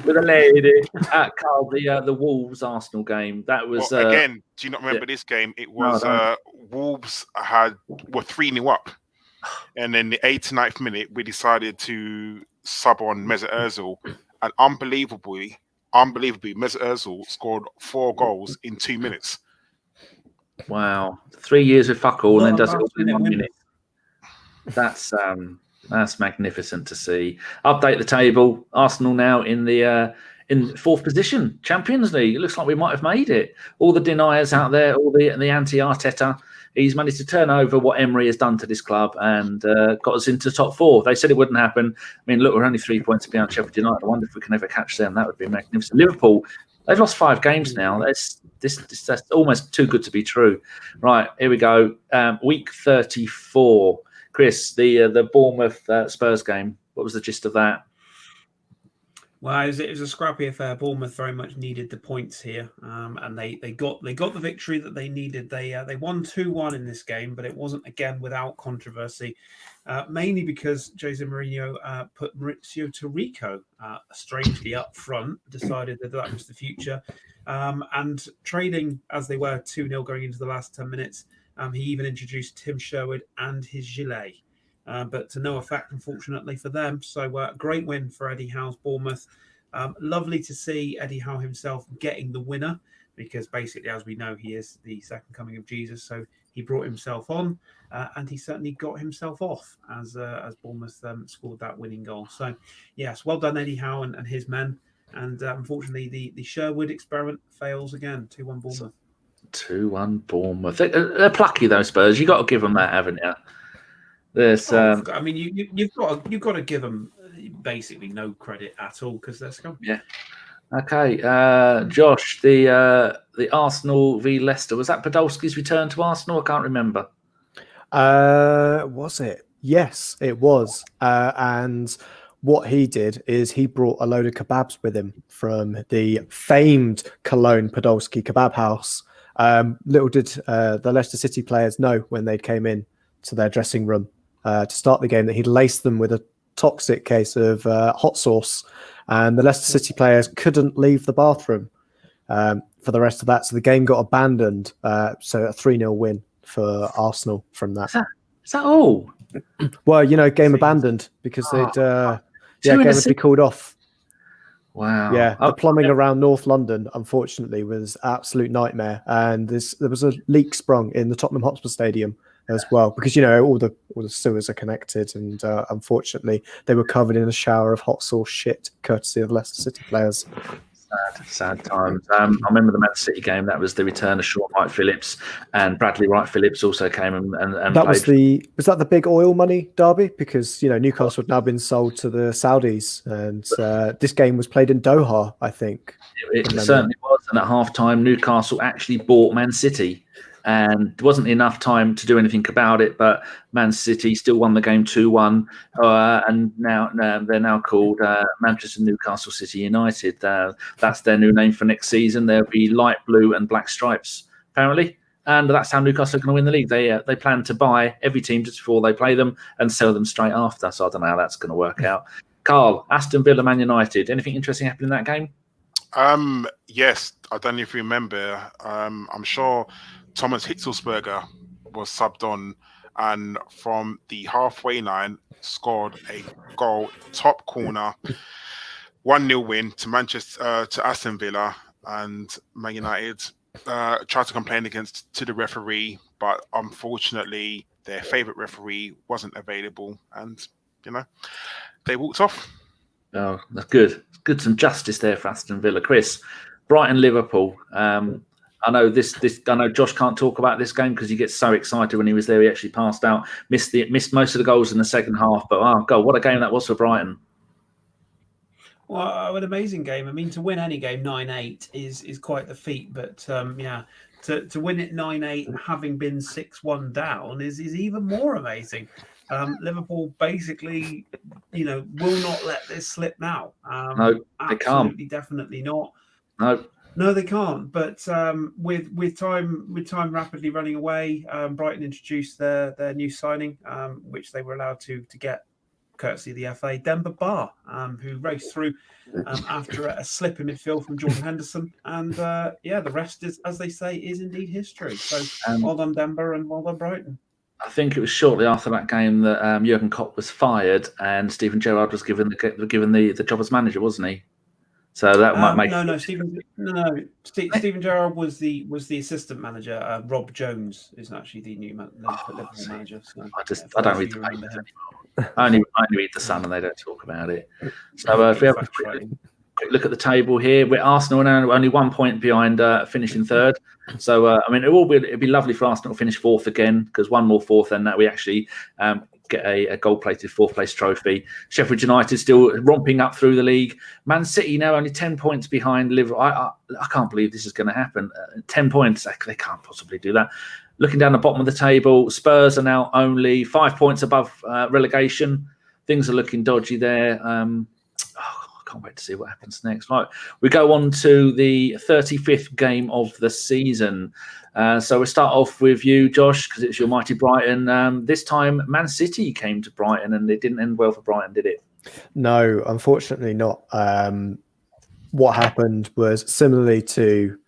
With a lady. Karl, the Wolves Arsenal game. That was again. Do you not remember this game? It was Wolves were 3-0 up, and then the 89th minute we decided to sub on Mesut Ozil, and unbelievably, Mesut Ozil scored 4 goals in 2 minutes. Wow, 3 years with fuck all, and then does it all in 1 minute. That's magnificent to see. Update the table. Arsenal now in the fourth position, Champions League. It looks like we might have made it. All the deniers out there, all the anti-Arteta. He's managed to turn over what Emery has done to this club and got us into top 4. They said it wouldn't happen. I mean, look, we're only 3 points behind Sheffield United. I wonder if we can ever catch them. That would be magnificent. Liverpool, they've lost 5 games now. That's almost too good to be true. Right, here we go. Week 34. Kris, the Bournemouth Spurs game. What was the gist of that? Well, it was a scrappy affair. Bournemouth very much needed the points here, and they got the victory that they needed. They won 2-1 in this game, but it wasn't again without controversy, mainly because Jose Mourinho put Mauricio Taricco strangely up front, decided that was the future, and trading as they were 2-0 going into the last 10 minutes. He even introduced Tim Sherwood and his gilet. But to no effect, unfortunately, for them. So great win for Eddie Howe's Bournemouth. Lovely to see Eddie Howe himself getting the winner, because basically, as we know, he is the second coming of Jesus. So he brought himself on, and he certainly got himself off as Bournemouth scored that winning goal. So, yes, well done, Eddie Howe and his men. And unfortunately, the Sherwood experiment fails again. 2-1 Bournemouth. 2-1 Bournemouth. They're plucky, though, Spurs. You've got to give them that, haven't you? There's, I mean, you've got to give them basically no credit at all, because they're scum. Yeah. Okay, Josh, the Arsenal v Leicester, was that Podolski's return to Arsenal? I can't remember. Was it? Yes, it was. And what he did is he brought a load of kebabs with him from the famed Cologne Podolski kebab house. Little did the Leicester City players know when they came in to their dressing room to start the game that he'd laced them with a toxic case of hot sauce, and the Leicester City players couldn't leave the bathroom for the rest of that. So the game got abandoned. So a 3-0 win for Arsenal from that. Is that all? Well, game abandoned because they'd game would be called off. Wow. Yeah, the plumbing around North London, unfortunately, was absolute nightmare, and there was a leak sprung in the Tottenham Hotspur Stadium as well, because all the sewers are connected, and unfortunately they were covered in a shower of hot sauce shit, courtesy of Leicester City players. Sad times. I remember the Man City game. That was the return of Sean Wright-Phillips, and Bradley Wright-Phillips also came and that played. Was that the big oil money derby? Because Newcastle had now been sold to the Saudis, and this game was played in Doha, I think. It certainly was. And at half-time, Newcastle actually bought Man City. And there wasn't enough time to do anything about it, but Man City still won the game 2-1, and now they're now called Manchester Newcastle City United. That's their new name for next season. There'll be light blue and black stripes, apparently, and that's how Newcastle are going to win the league. They plan to buy every team just before they play them and sell them straight after. So I don't know how that's going to work out. Karl, Aston Villa, Man United. Anything interesting happened in that game? Yes, I don't know if you remember. I'm sure Thomas Hitzelsberger was subbed on, and from the halfway line scored a goal, top corner, 1-0 win to Aston Villa. And Man United tried to complain to the referee, but unfortunately their favourite referee wasn't available, and they walked off. Oh, that's good. Good, some justice there for Aston Villa. Kris, Brighton, Liverpool. I know I know Josh can't talk about this game because he gets so excited when he was there. He actually passed out, missed most of the goals in the second half. But God, what a game that was for Brighton! Well, an amazing game. I mean, to win any game 9-8 is quite the feat. But to win it 9-8, having been 6-1 down, is even more amazing. Liverpool basically, will not let this slip now. No, they can't. Definitely not. No, they can't. But with time rapidly running away, Brighton introduced their new signing, which they were allowed to get, courtesy of the FA, Demba Ba, who raced through after a slip in midfield from Jordan Henderson. And the rest is, as they say, is indeed history. So well done, Demba, and well done, Brighton. I think it was shortly after that game that Jurgen Klopp was fired and Steven Gerrard was given the job as manager, wasn't he? So that might make Steven Gerrard was the assistant manager. Rob Jones is actually the new Liverpool manager. So, I don't read the papers anymore. I only read the Sun, and they don't talk about it. So if we have a quick look at the table here, we're Arsenal now only 1 point behind finishing third. So it'd be lovely for Arsenal to finish fourth again, because one more fourth, and that we actually get a gold-plated fourth-place trophy. Sheffield United still romping up through the league. Man City now only 10 points behind Liverpool. I can't believe this is going to happen. 10 points, they can't possibly do that. Looking down the bottom of the table, Spurs are now only 5 points above relegation. Things are looking dodgy there. can't wait to see what happens next. Right, we go on to the 35th game of the season. So we'll start off with you, Josh, because it's your mighty Brighton. This time, Man City came to Brighton, and it didn't end well for Brighton, did it? No, unfortunately not. What happened was similarly to,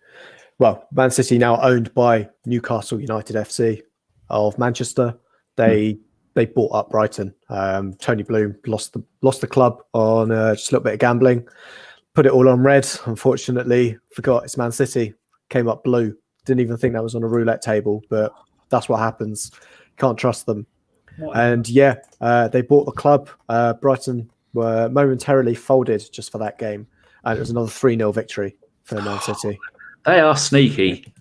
well, Man City now owned by Newcastle United FC of Manchester. They bought up Brighton. Tony Bloom lost the club on just a little bit of gambling, put it all on red. Unfortunately, forgot it's Man City. Came up blue. Didn't even think that was on a roulette table, but that's what happens. Can't trust them. And they bought the club. Brighton were momentarily folded just for that game, and it was another 3-0 victory for Man City. They are sneaky.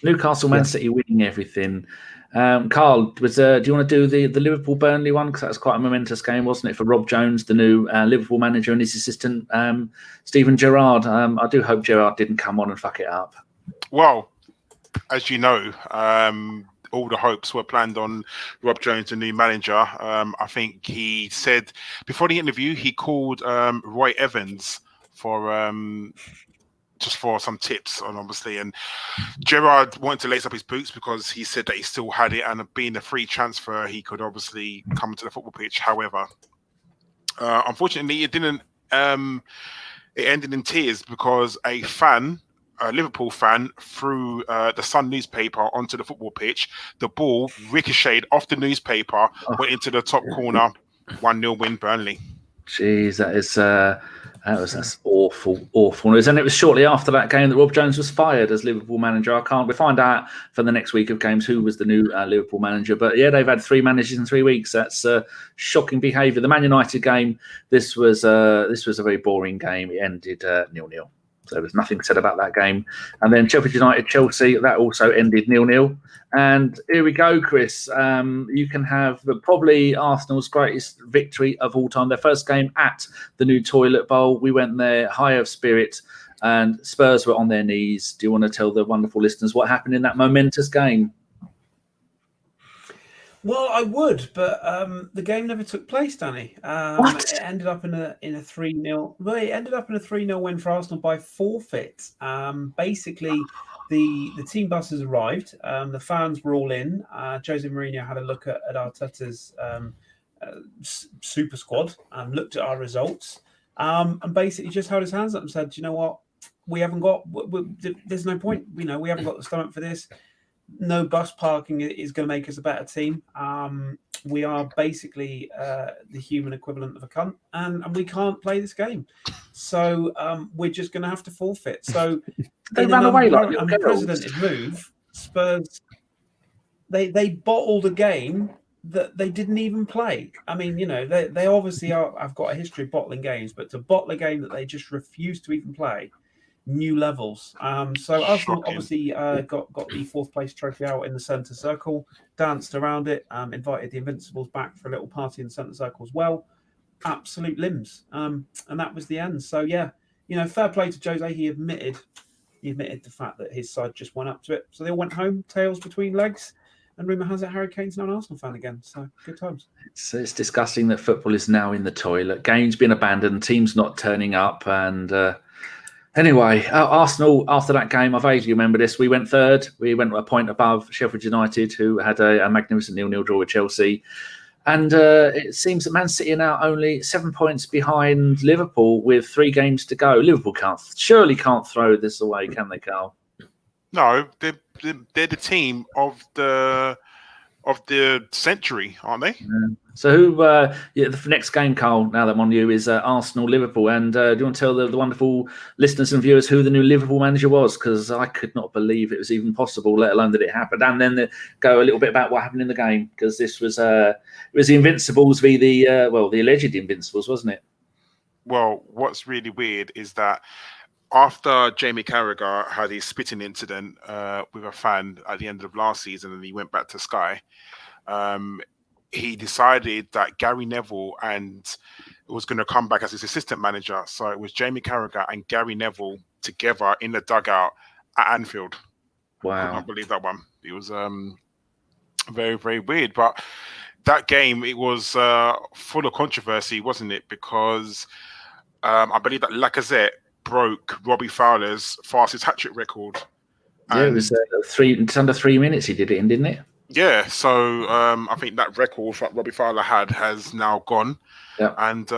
Newcastle, Man City winning everything. Karl, do you want to do the Liverpool Burnley one? Because that was quite a momentous game, wasn't it, for Rob Jones, the new Liverpool manager, and his assistant, Steven Gerrard. I do hope Gerrard didn't come on and fuck it up. Well, as you know, all the hopes were planned on Rob Jones, the new manager. I think he said before the interview, he called Roy Evans for just for some tips on, obviously, and Gerrard wanted to lace up his boots because he said that he still had it, and being a free transfer, he could obviously come to the football pitch. However, unfortunately, it didn't. It ended in tears because a Liverpool fan, threw the Sun newspaper onto the football pitch. The ball ricocheted off the newspaper, went into the top corner. 1-0 win, Burnley. Jeez, that's awful news. And it was shortly after that game that Rob Jones was fired as Liverpool manager. We'll find out for the next week of games who was the new Liverpool manager. But yeah, they've had 3 managers in 3 weeks. That's shocking behaviour. The Man United game, this was a very boring game. It ended 0-0. So there was nothing said about that game. And then Sheffield United, Chelsea, that also ended 0-0. And here we go, Kris. You can have probably Arsenal's greatest victory of all time. Their first game at the new Toilet Bowl. We went there high of spirit, and Spurs were on their knees. Do you want to tell the wonderful listeners what happened in that momentous game? Well, I would, but the game never took place, Danny. It ended up in a 3-0. Well, it ended up in a 3-0 win for Arsenal by forfeit. Basically, the team buses arrived. The fans were all in. Jose Mourinho had a look at Arteta's super squad and looked at our results, and basically just held his hands up and said, "You know what? We haven't got. There's no point. We haven't got the stomach for this. No bus parking is going to make us a better team. We are basically the human equivalent of a cunt, and we can't play this game. So we're just going to have to forfeit." So they ran away like unprecedented move. Spurs, they bottled a game that they didn't even play. I mean, they obviously have got a history of bottling games, but to bottle a game that they just refused to even play. New levels. So Arsenal obviously got the 4th place trophy out in the centre circle, danced around it, invited the Invincibles back for a little party in the centre circle as well. Absolute limbs. And that was the end. So yeah, fair play to Jose. He admitted the fact that his side just went up to it. So they all went home, tails between legs. And rumour has it Harry Kane's now an Arsenal fan again. So good times. It's disgusting that football is now in the toilet. Games been abandoned, teams not turning up, and anyway, Arsenal, after that game, I vaguely remember this. We went 3rd. We went a point above Sheffield United, who had a magnificent 0-0 draw with Chelsea. And it seems that Man City are now only 7 points behind Liverpool with 3 games to go. Liverpool surely can't throw this away, can they, Karl? No, they're the team of the century, aren't they? Yeah. So who? The next game, Karl, now that I'm on you, is Arsenal-Liverpool. And do you want to tell the wonderful listeners and viewers who the new Liverpool manager was? Because I could not believe it was even possible, let alone that it happened. And then go a little bit about what happened in the game, because this was the Invincibles v the alleged Invincibles, wasn't it? Well, what's really weird is that after Jamie Carragher had his spitting incident with a fan at the end of last season, and he went back to Sky, he decided that Gary Neville was going to come back as his assistant manager. So it was Jamie Carragher and Gary Neville together in the dugout at Anfield. Wow. I could not believe that one. It was very, very weird. But that game, it was full of controversy, wasn't it? Because I believe that Lacazette broke Robbie Fowler's fastest hat-trick record. Yeah, it was it's under 3 minutes he did it in, didn't it? Yeah, so I think that record that Robbie Fowler had has now gone. Yeah. And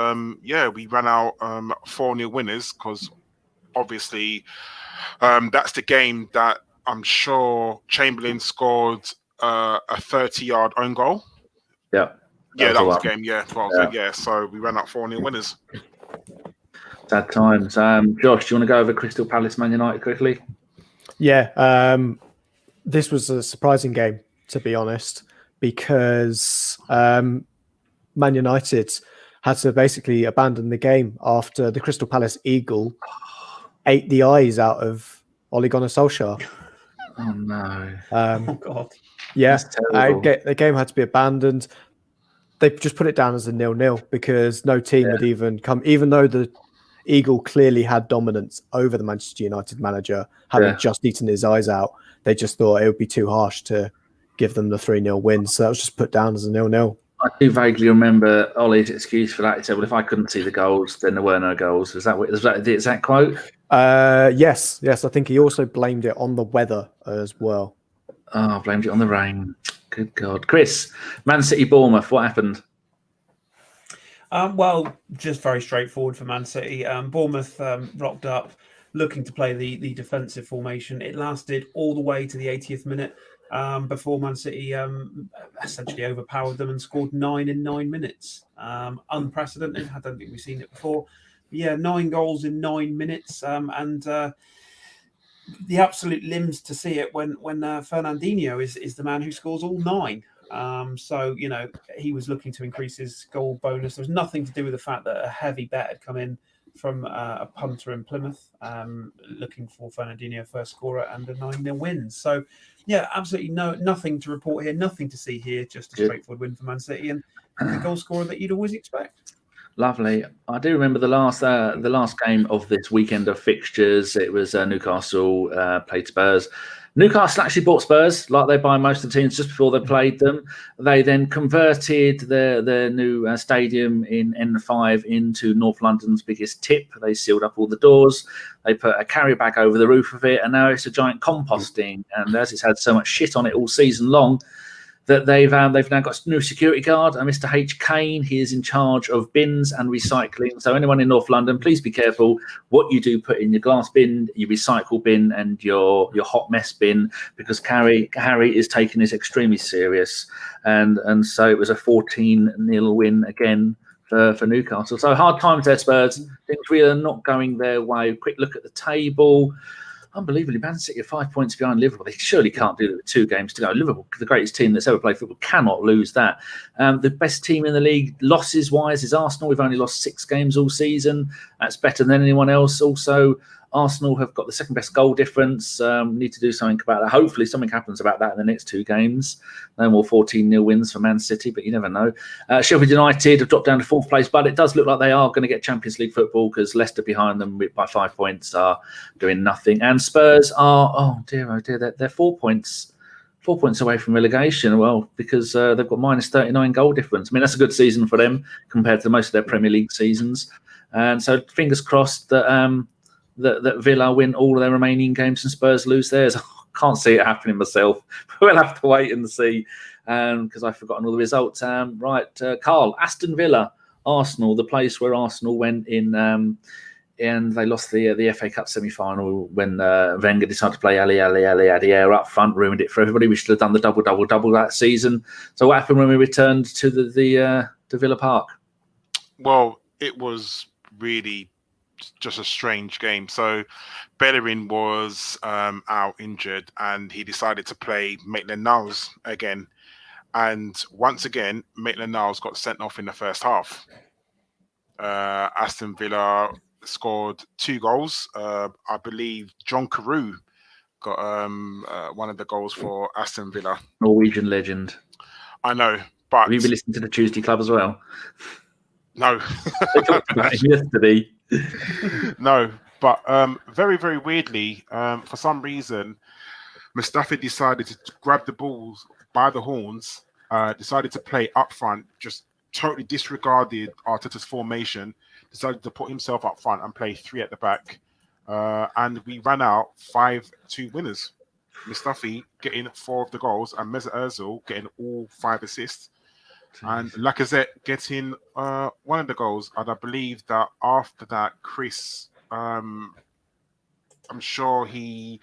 we ran out 4-0 winners because obviously that's the game that I'm sure Chamberlain scored a 30-yard own goal. Yeah. That was the game. Yeah, so we ran out 4-0 winners. Sad times. Josh, do you want to go over Crystal Palace Man United quickly? Yeah, this was a surprising game, to be honest, because Man United had to basically abandon the game after the Crystal Palace Eagle ate the eyes out of Ole Gunnar Solskjaer. Oh, no. Oh, God. Yeah, the game had to be abandoned. They just put it down as a 0-0 because no team would even come, even though the Eagle clearly had dominance over the Manchester United manager, having just eaten his eyes out. They just thought it would be too harsh to give them the 3-0 win. So that was just put down as a 0-0. I do vaguely remember Ollie's excuse for that. He said, well, if I couldn't see the goals, then there were no goals. Is that the exact quote? Yes. I think he also blamed it on the weather as well. Oh, blamed it on the rain. Good God. Kris, Man City Bournemouth, what happened? Well, just very straightforward for Man City. Bournemouth locked up, looking to play the defensive formation. It lasted all the way to the 80th minute before Man City essentially overpowered them and scored 9 in 9 minutes. Unprecedented. I don't think we've seen it before. But yeah, 9 goals in 9 minutes. And the absolute limbs to see it when Fernandinho is the man who scores all 9. So, he was looking to increase his goal bonus. There was nothing to do with the fact that a heavy bet had come in from a punter in Plymouth, looking for Fernandinho first scorer and a 9-0 win. So, yeah, absolutely nothing to report here, nothing to see here, just a straightforward win for Man City and the goal scorer that you'd always expect. Lovely. I do remember the last game of this weekend of fixtures. It was Newcastle played Spurs. Newcastle actually bought Spurs, like they buy most of the teams, just before they played them. They then converted their new stadium in N5 into North London's biggest tip. They sealed up all the doors. They put a carrier bag over the roof of it, and now it's a giant composting. And as it's had so much shit on it all season long, that they've now got a new security guard, Mr. H. Kane. He is in charge of bins and recycling. So anyone in North London, please be careful what you do put in your glass bin, your recycle bin, and your hot mess bin, because Harry is taking this extremely serious. And so it was a 14-0 win again for Newcastle. So hard times there, Spurs. Things really are not going their way. Quick look at the table. Unbelievably, Man City are 5 points behind Liverpool. They surely can't do that with 2 games to go. Liverpool, the greatest team that's ever played football, cannot lose that. The best team in the league, losses-wise, is Arsenal. We've only lost 6 games all season. That's better than anyone else. Also, Arsenal have got the second best goal difference. Need to do something about that. Hopefully something happens about that in the next 2 games. No more 14-0 wins for Man City, but you never know. Sheffield United have dropped down to 4th place, but it does look like they are going to get Champions League football because Leicester behind them by 5 points are doing nothing. And Spurs are, oh dear, they're 4 points. 4 points away from relegation. Well, because they've got minus 39 goal difference. I mean, that's a good season for them compared to most of their Premier League seasons. And so fingers crossed that that Villa win all of their remaining games and Spurs lose theirs. I can't see it happening myself. We'll have to wait and see because I've forgotten all the results. Karl, Aston Villa, Arsenal, the place where Arsenal went in and they lost the FA Cup semi-final when Wenger decided to play Ali Adier up front, ruined it for everybody. We should have done the double that season. So what happened when we returned to the Villa Park? Well, it was really just a strange game. So Bellerin was out injured and he decided to play Maitland-Niles again. And once again, Maitland-Niles got sent off in the first half. Aston Villa scored 2 goals. I believe John Carew got one of the goals for Aston Villa. Norwegian legend. I know, but... Have you been listening to the Tuesday Club as well? No. They talked about it yesterday. No, but very, very weirdly, for some reason, Mustafi decided to grab the balls by the horns, decided to play up front, just totally disregarded Arteta's formation, decided to put himself up front and play 3 at the back. And we ran out 5-2 winners. Mustafi getting 4 of the goals and Mesut Ozil getting all 5 assists. And Lacazette getting 1 of the goals. And I believe that after that, Kris, I'm sure he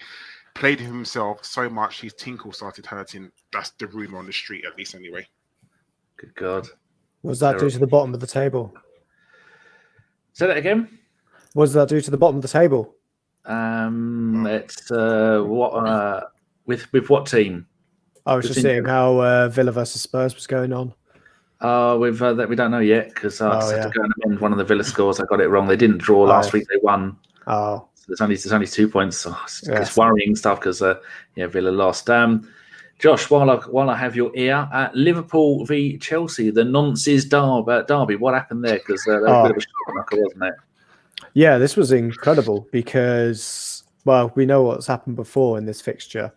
played himself so much his tinkle started hurting. That's the rumour on the street, at least anyway. Good God. Was that due to the bottom of the table? Say that again? Was that due to the bottom of the table? It's what with what team? I was just seeing how Villa versus Spurs was going on. With that we don't know yet because I just had to go and amend one of the Villa scores. I got it wrong. They didn't draw last week. They won. Oh, so there's only 2 points. So it's worrying stuff because Villa lost. Josh, while I have your ear, Liverpool v Chelsea, the nonsense derby. What happened there? Because that was a bit of a shocker, wasn't it? Yeah, this was incredible because, well, we know what's happened before in this fixture.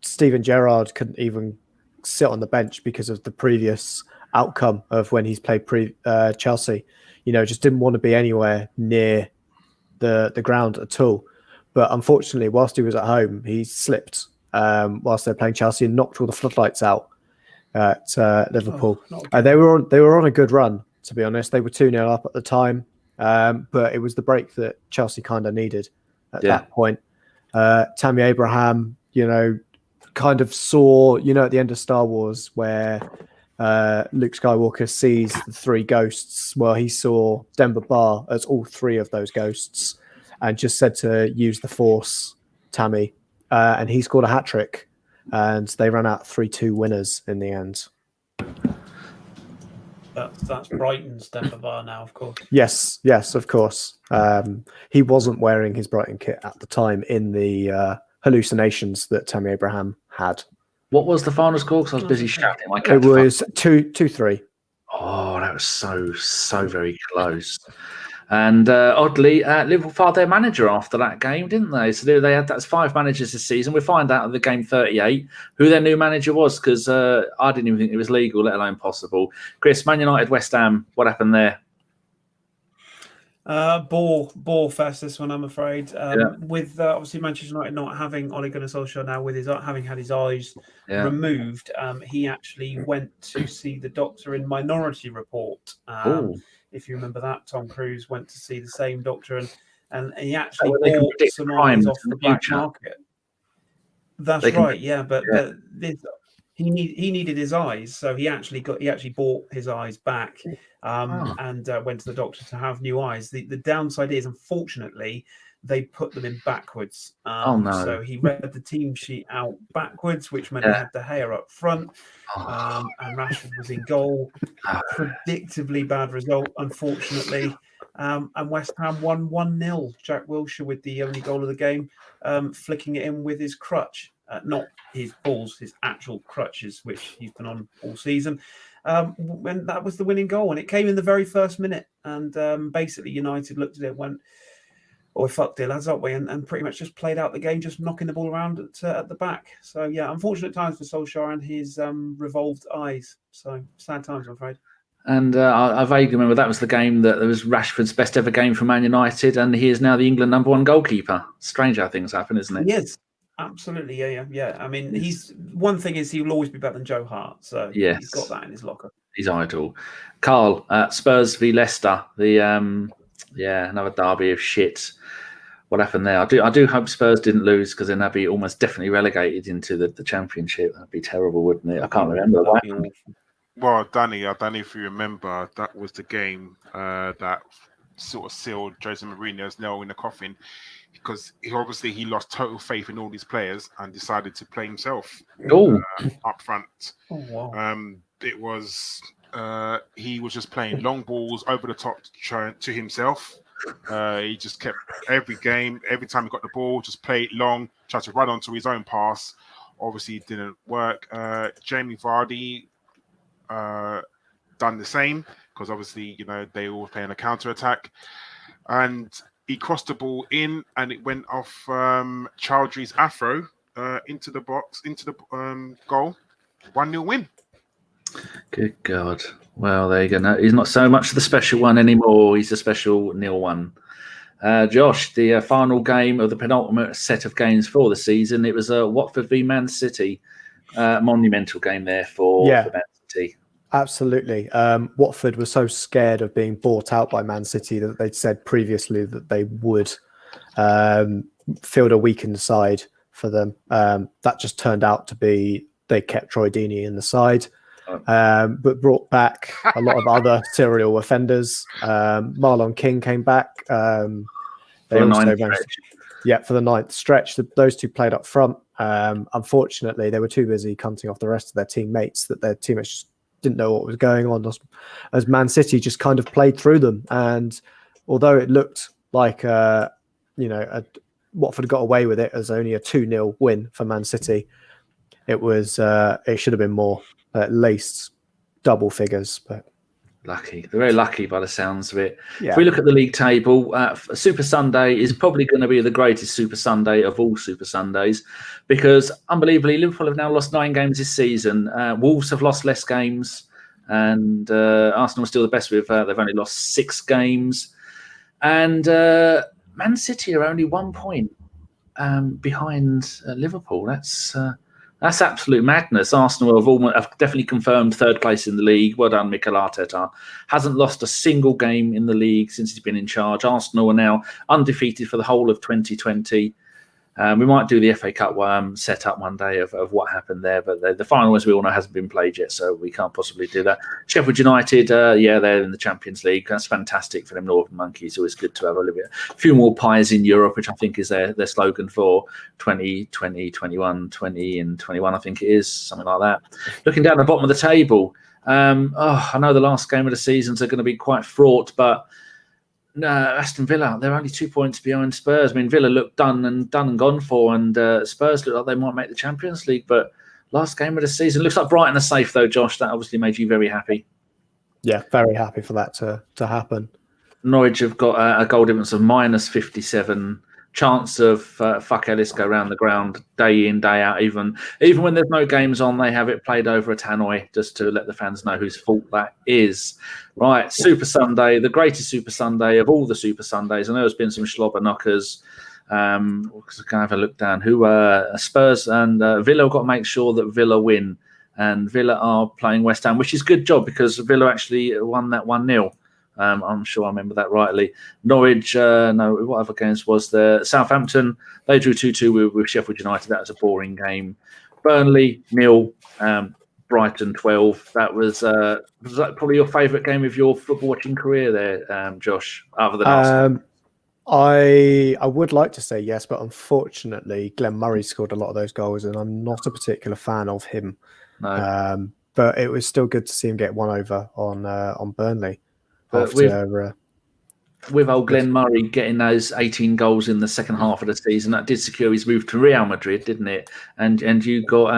Steven Gerrard couldn't even sit on the bench because of the previous outcome of when he's played Chelsea. Just didn't want to be anywhere near the ground at all. But unfortunately, whilst he was at home, he slipped whilst they're playing Chelsea and knocked all the floodlights out at Liverpool. They were on a good run, to be honest. They were 2-0 up at the time. But it was the break that Chelsea kind of needed at that point. Tammy Abraham, kind of saw, at the end of Star Wars where Luke Skywalker sees the 3 ghosts. Well, he saw Denver Bar as all 3 of those ghosts and just said to use the Force, Tammy. And he scored a hat-trick. And they ran out 3-2 winners in the end. That's Brighton's Denver Bar now, of course. Yes, of course. He wasn't wearing his Brighton kit at the time in the hallucinations that Tammy Abraham had. What was the final score? Because I was busy shouting. It was 2-3. Oh, that was so very close. And oddly, Liverpool fired their manager after that game, didn't they? So they had that's 5 managers this season. We'll find out at the game 38 who their new manager was because I didn't even think it was legal, let alone possible. Kris, Man United, West Ham, what happened there? Ball fest this one, I'm afraid. With obviously Manchester United not having Ole Gunnar Solskjaer now, with his having had his eyes removed, he actually went to see the doctor in Minority Report. If you remember that, Tom Cruise went to see the same doctor and he actually bought some eyes off the black market. That's right, but he needed his eyes, so he actually bought his eyes back and went to the doctor to have new eyes. The downside is, unfortunately, they put them in backwards. So he read the team sheet out backwards, which meant he had De Gea up front, and Rashford was in goal. Predictably bad result, unfortunately. And West Ham won 1-0. Jack Wilshere with the only goal of the game, flicking it in with his crutch. Not his balls, his actual crutches, which he's been on all season. And that was the winning goal. And it came in the very first minute. And basically United looked at it and went, we fucked it, lads, aren't we? And pretty much just played out the game, just knocking the ball around at the back. So, unfortunate times for Solskjaer and his revolved eyes. So, sad times, I'm afraid. And I vaguely remember that was the game that was Rashford's best ever game for Man United, and he is now the England #1 goalkeeper. Strange how things happen, isn't it? Yes, absolutely. Yeah. I mean, one thing is he will always be better than Joe Hart. So he's got that in his locker. He's idle. Karl, Spurs v Leicester. Another derby of shit. What happened there? I do hope Spurs didn't lose because then they'd be almost definitely relegated into the Championship. That'd be terrible, wouldn't it? I can't remember what happened. Well, Danny, I don't know if you remember, that was the game that sort of sealed Jose Mourinho's nail in the coffin because he lost total faith in all these players and decided to play himself up front. Oh, wow. It was he was just playing long balls over the top to himself. He just kept every time he got the ball, just play it long, tried to run onto his own pass. Obviously, it didn't work. Jamie Vardy done the same because obviously, they all play on a counter attack, and he crossed the ball in, and it went off Chowdhury's afro into the box, into the goal. 1-0 win. Good God. Well, there you go. No, he's not so much the special one anymore. He's a special nil one. Josh, the final game of the penultimate set of games for the season, it was Watford v Man City. Monumental game there for Man City. Absolutely. Watford was so scared of being bought out by Man City that they'd said previously that they would field a weakened side for them. That just turned out to be they kept Troy Deeney in the side, but brought back a lot of other serial offenders. Marlon King came back. They also for the ninth stretch. Those two played up front. Unfortunately, they were too busy cunting off the rest of their teammates that their teammates just didn't know what was going on as Man City just kind of played through them. And although it looked like, Watford got away with it as only a 2-0 win for Man City, it should have been more, at least double figures. But lucky. They're very lucky by the sounds of it. Yeah. If we look at the league table, Super Sunday is probably going to be the greatest Super Sunday of all Super Sundays because, unbelievably, Liverpool have now lost 9 games this season. Wolves have lost less games, and Arsenal are still the best with. They've only lost 6 games. And Man City are only 1 point behind Liverpool. That's absolute madness. Arsenal have definitely confirmed 3rd place in the league. Well done, Mikel Arteta. Hasn't lost a single game in the league since he's been in charge. Arsenal are now undefeated for the whole of 2020. We might do the FA Cup setup one day of what happened there, but the final, as we all know, hasn't been played yet, so we can't possibly do that. Sheffield United, they're in the Champions League. That's fantastic for them Northern Monkeys. Always good to have a few more pies in Europe, which I think is their slogan for 2020, 21, 20 and 21, I think it is, something like that. Looking down the bottom of the table, I know the last game of the seasons are going to be quite fraught, but no, Aston Villa, they're only 2 points behind Spurs. I mean, Villa looked done and gone for, and Spurs look like they might make the Champions League. But last game of the season looks like Brighton are safe, though, Josh. That obviously made you very happy. Yeah, very happy for that to happen. Norwich have got a goal difference of minus 57. Chance of fuck Ellis go round the ground day in, day out. Even when there's no games on, they have it played over a tannoy just to let the fans know whose fault that is. Right, Super Sunday, the greatest Super Sunday of all the Super Sundays. I know there's been some slobber knockers. Can I have a look down? Spurs and Villa have got to make sure that Villa win. And Villa are playing West Ham, which is a good job because Villa actually won that 1-0. I'm sure I remember that rightly. Norwich, what other games was there? Southampton, they drew 2-2 with Sheffield United. That was a boring game. Burnley, 0. Brighton, 12. That was that probably your favourite game of your football watching career there, Josh, other than Arsenal? I would like to say yes, but unfortunately, Glenn Murray scored a lot of those goals, and I'm not a particular fan of him. No. But it was still good to see him get one over on Burnley. But with old Glenn Murray getting those 18 goals in the second half of the season, that did secure his move to Real Madrid, didn't it? And you got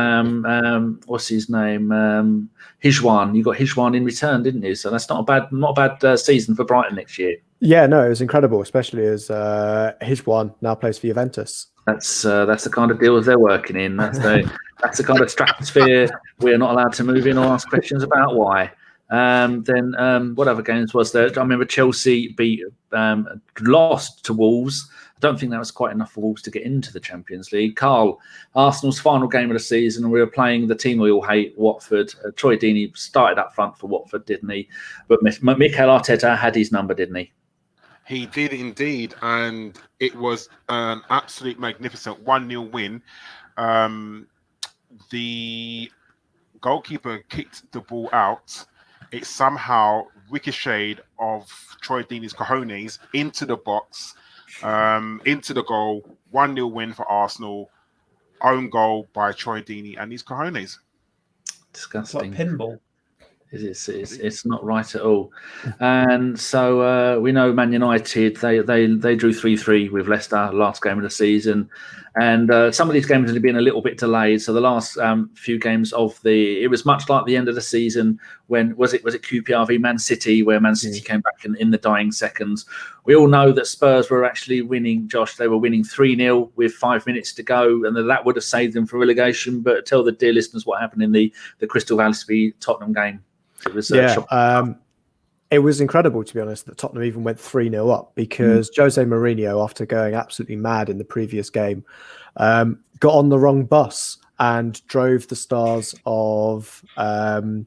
what's his name, Hijwan. You got Hijwan in return, didn't you? So that's not a bad season for Brighton next year. Yeah, no, it was incredible, especially as Hijwan now plays for Juventus. That's the kind of deals they're working in. That's the kind of stratosphere we're not allowed to move in or ask questions about why. Then what other games was there? I remember Chelsea lost to Wolves. I don't think that was quite enough for Wolves to get into the Champions League. Karl, Arsenal's final game of the season, and we were playing the team we all hate, Watford. Troy Deeney started up front for Watford, didn't he? But Mikel Arteta had his number, didn't he? He did indeed, and it was an absolute magnificent 1-0 win. The goalkeeper kicked the ball out. It somehow ricocheted of Troy Deeney's cojones into the box, into the goal. 1-0 win for Arsenal. Own goal by Troy Deeney and his cojones. Disgusting. It's like pinball. It's not right at all. And so we know Man United, they drew 3-3 with Leicester last game of the season. And some of these games have been a little bit delayed. So the last few games it was much like the end of the season when was it QPR v Man City, where Man City came back in the dying seconds. We all know that Spurs were actually winning, Josh. They were winning 3-0 with 5 minutes to go, and that would have saved them from relegation. But tell the dear listeners what happened in the Crystal Palace v Tottenham game. It was it was incredible, to be honest, that Tottenham even went 3-0 up, because Jose Mourinho, after going absolutely mad in the previous game, got on the wrong bus and drove the stars of the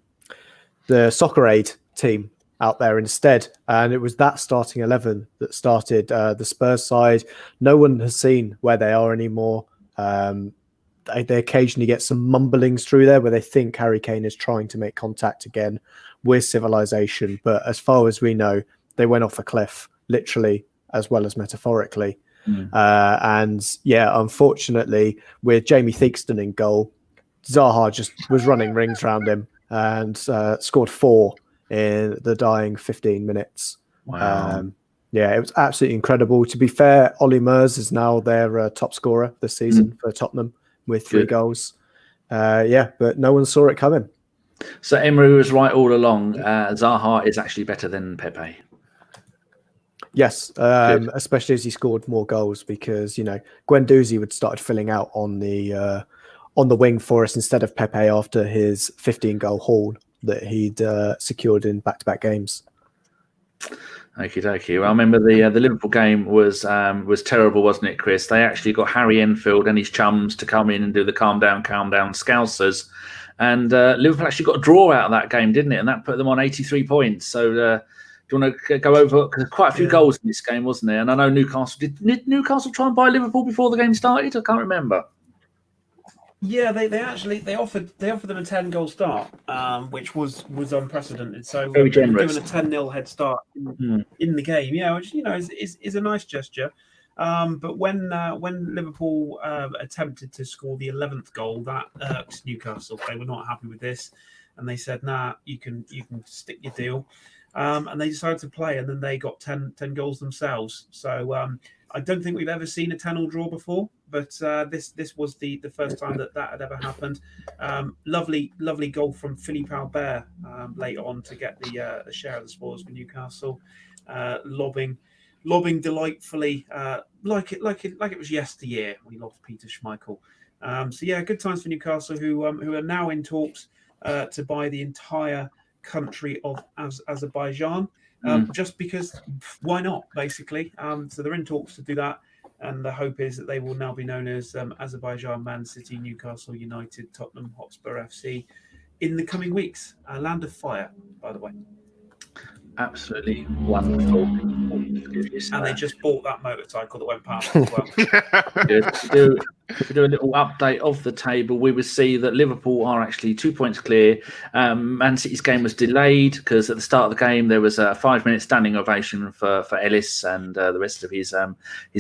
Soccer Aid team out there instead. And it was that starting 11 that started the Spurs side. No one has seen where they are anymore. They occasionally get some mumblings through there where they think Harry Kane is trying to make contact again with civilization. But as far as we know, they went off a cliff, literally as well as metaphorically. Unfortunately, with Jamie Theakston in goal, Zaha just was running rings around him and scored 4 in the dying 15 minutes. Wow. It was absolutely incredible. To be fair, Ollie Mers is now their top scorer this season for Tottenham with 3 goals. But no one saw it coming. So Emery was right all along. Zaha is actually better than Pepe. Yes, especially as he scored more goals, because Guendouzi would start filling out on the wing for us instead of Pepe after his 15-goal haul that he'd secured in back-to-back games. Okie dokie. Well, I remember the Liverpool game was terrible, wasn't it, Kris? They actually got Harry Enfield and his chums to come in and do the calm down, Scousers. And Liverpool actually got a draw out of that game, didn't it? And that put them on 83 points. So do you want to go over? Because quite a few goals in this game, wasn't there? And I know Newcastle did Newcastle try and buy Liverpool before the game started? I can't remember. Yeah, they offered them a 10-goal start, which was unprecedented. So very generous. Given a 10-0 head start in the game, which is a nice gesture. But when Liverpool attempted to score the 11th goal, that irked Newcastle. They were not happy with this, and they said, "Nah, you can stick your deal." And they decided to play, and then they got 10 goals themselves. So I don't think we've ever seen a 10-all draw before, but this was the first time that had ever happened. Lovely goal from Philippe Albert later on to get the share of the spoils for Newcastle, lobbing delightfully, like it was yesteryear when he lobbed Peter Schmeichel. Good times for Newcastle, who are now in talks to buy the entire country of Azerbaijan, just because why not, basically. So they're in talks to do that, and the hope is that they will now be known as Azerbaijan, Man City, Newcastle United, Tottenham Hotspur FC in the coming weeks. Land of Fire, by the way. Absolutely wonderful. And they just bought that motorcycle that went past as well. If we do a little update of the table, we would see that Liverpool are actually 2 points clear. Man City's game was delayed because at the start of the game there was a 5-minute standing ovation for Ellis and the rest of his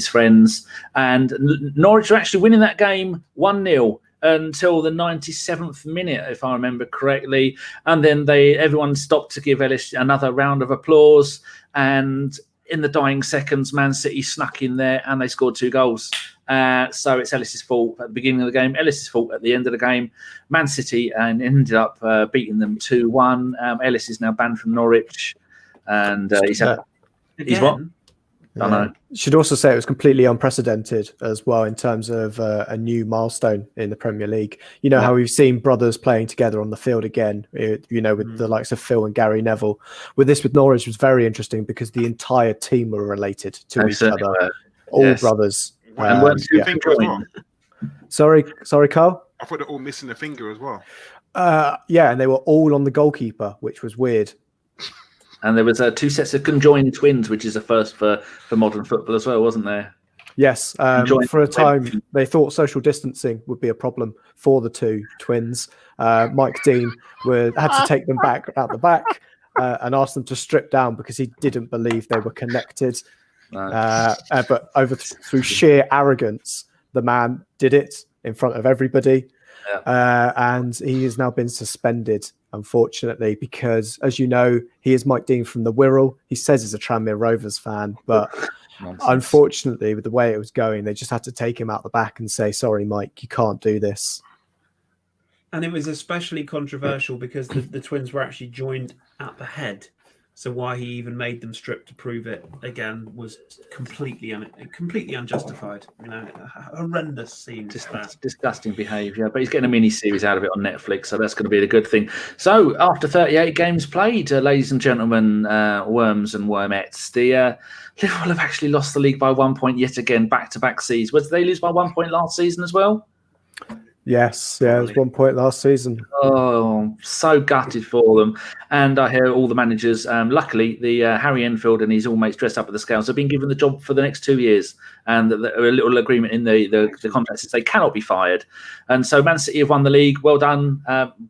friends. And Norwich are actually winning that game 1-0. Until the 97th minute, if I remember correctly. And then everyone stopped to give Ellis another round of applause. And in the dying seconds, Man City snuck in there and they scored 2 goals. So it's Ellis's fault at the beginning of the game, Ellis's fault at the end of the game. Man City and ended up beating them 2-1. Ellis is now banned from Norwich. And he's what? I know. Should also say it was completely unprecedented as well in terms of a new milestone in the Premier League. How we've seen brothers playing together on the field again, with the likes of Phil and Gary Neville. With Norwich was very interesting because the entire team were related to each other. All brothers. And weren't two finger as well? Sorry, Karl? I thought they're all missing a finger as well. And they were all on the goalkeeper, which was weird. And there was 2 sets of conjoined twins, which is a first for modern football as well, wasn't there? Yes. For a time, they thought social distancing would be a problem for the 2 twins. Mike Dean had to take them back out the back and ask them to strip down because he didn't believe they were connected. But through sheer arrogance, the man did it in front of everybody. And he has now been suspended, unfortunately, because, as you know, he is Mike Dean from the Wirral. He says he's a Tranmere Rovers fan, but nonsense. Unfortunately, with the way it was going, they just had to take him out the back and say, "Sorry, Mike, you can't do this." And it was especially controversial because the twins were actually joined at the head. So why he even made them strip to prove it again was completely unjustified. Horrendous scene. Disgusting behaviour. But he's getting a mini series out of it on Netflix, so that's going to be a good thing. So after 38 games played, ladies and gentlemen, worms and wormettes, the Liverpool have actually lost the league by 1 point yet again, back-to-back seasons. Did they lose by 1 point last season as well? Yes, it was 1 point last season. Oh, so gutted for them. And I hear all the managers, luckily, the Harry Enfield and his all mates dressed up at the Scouts have been given the job for the next 2 years. And a little agreement in the contract says they cannot be fired. And so Man City have won the league. Well done.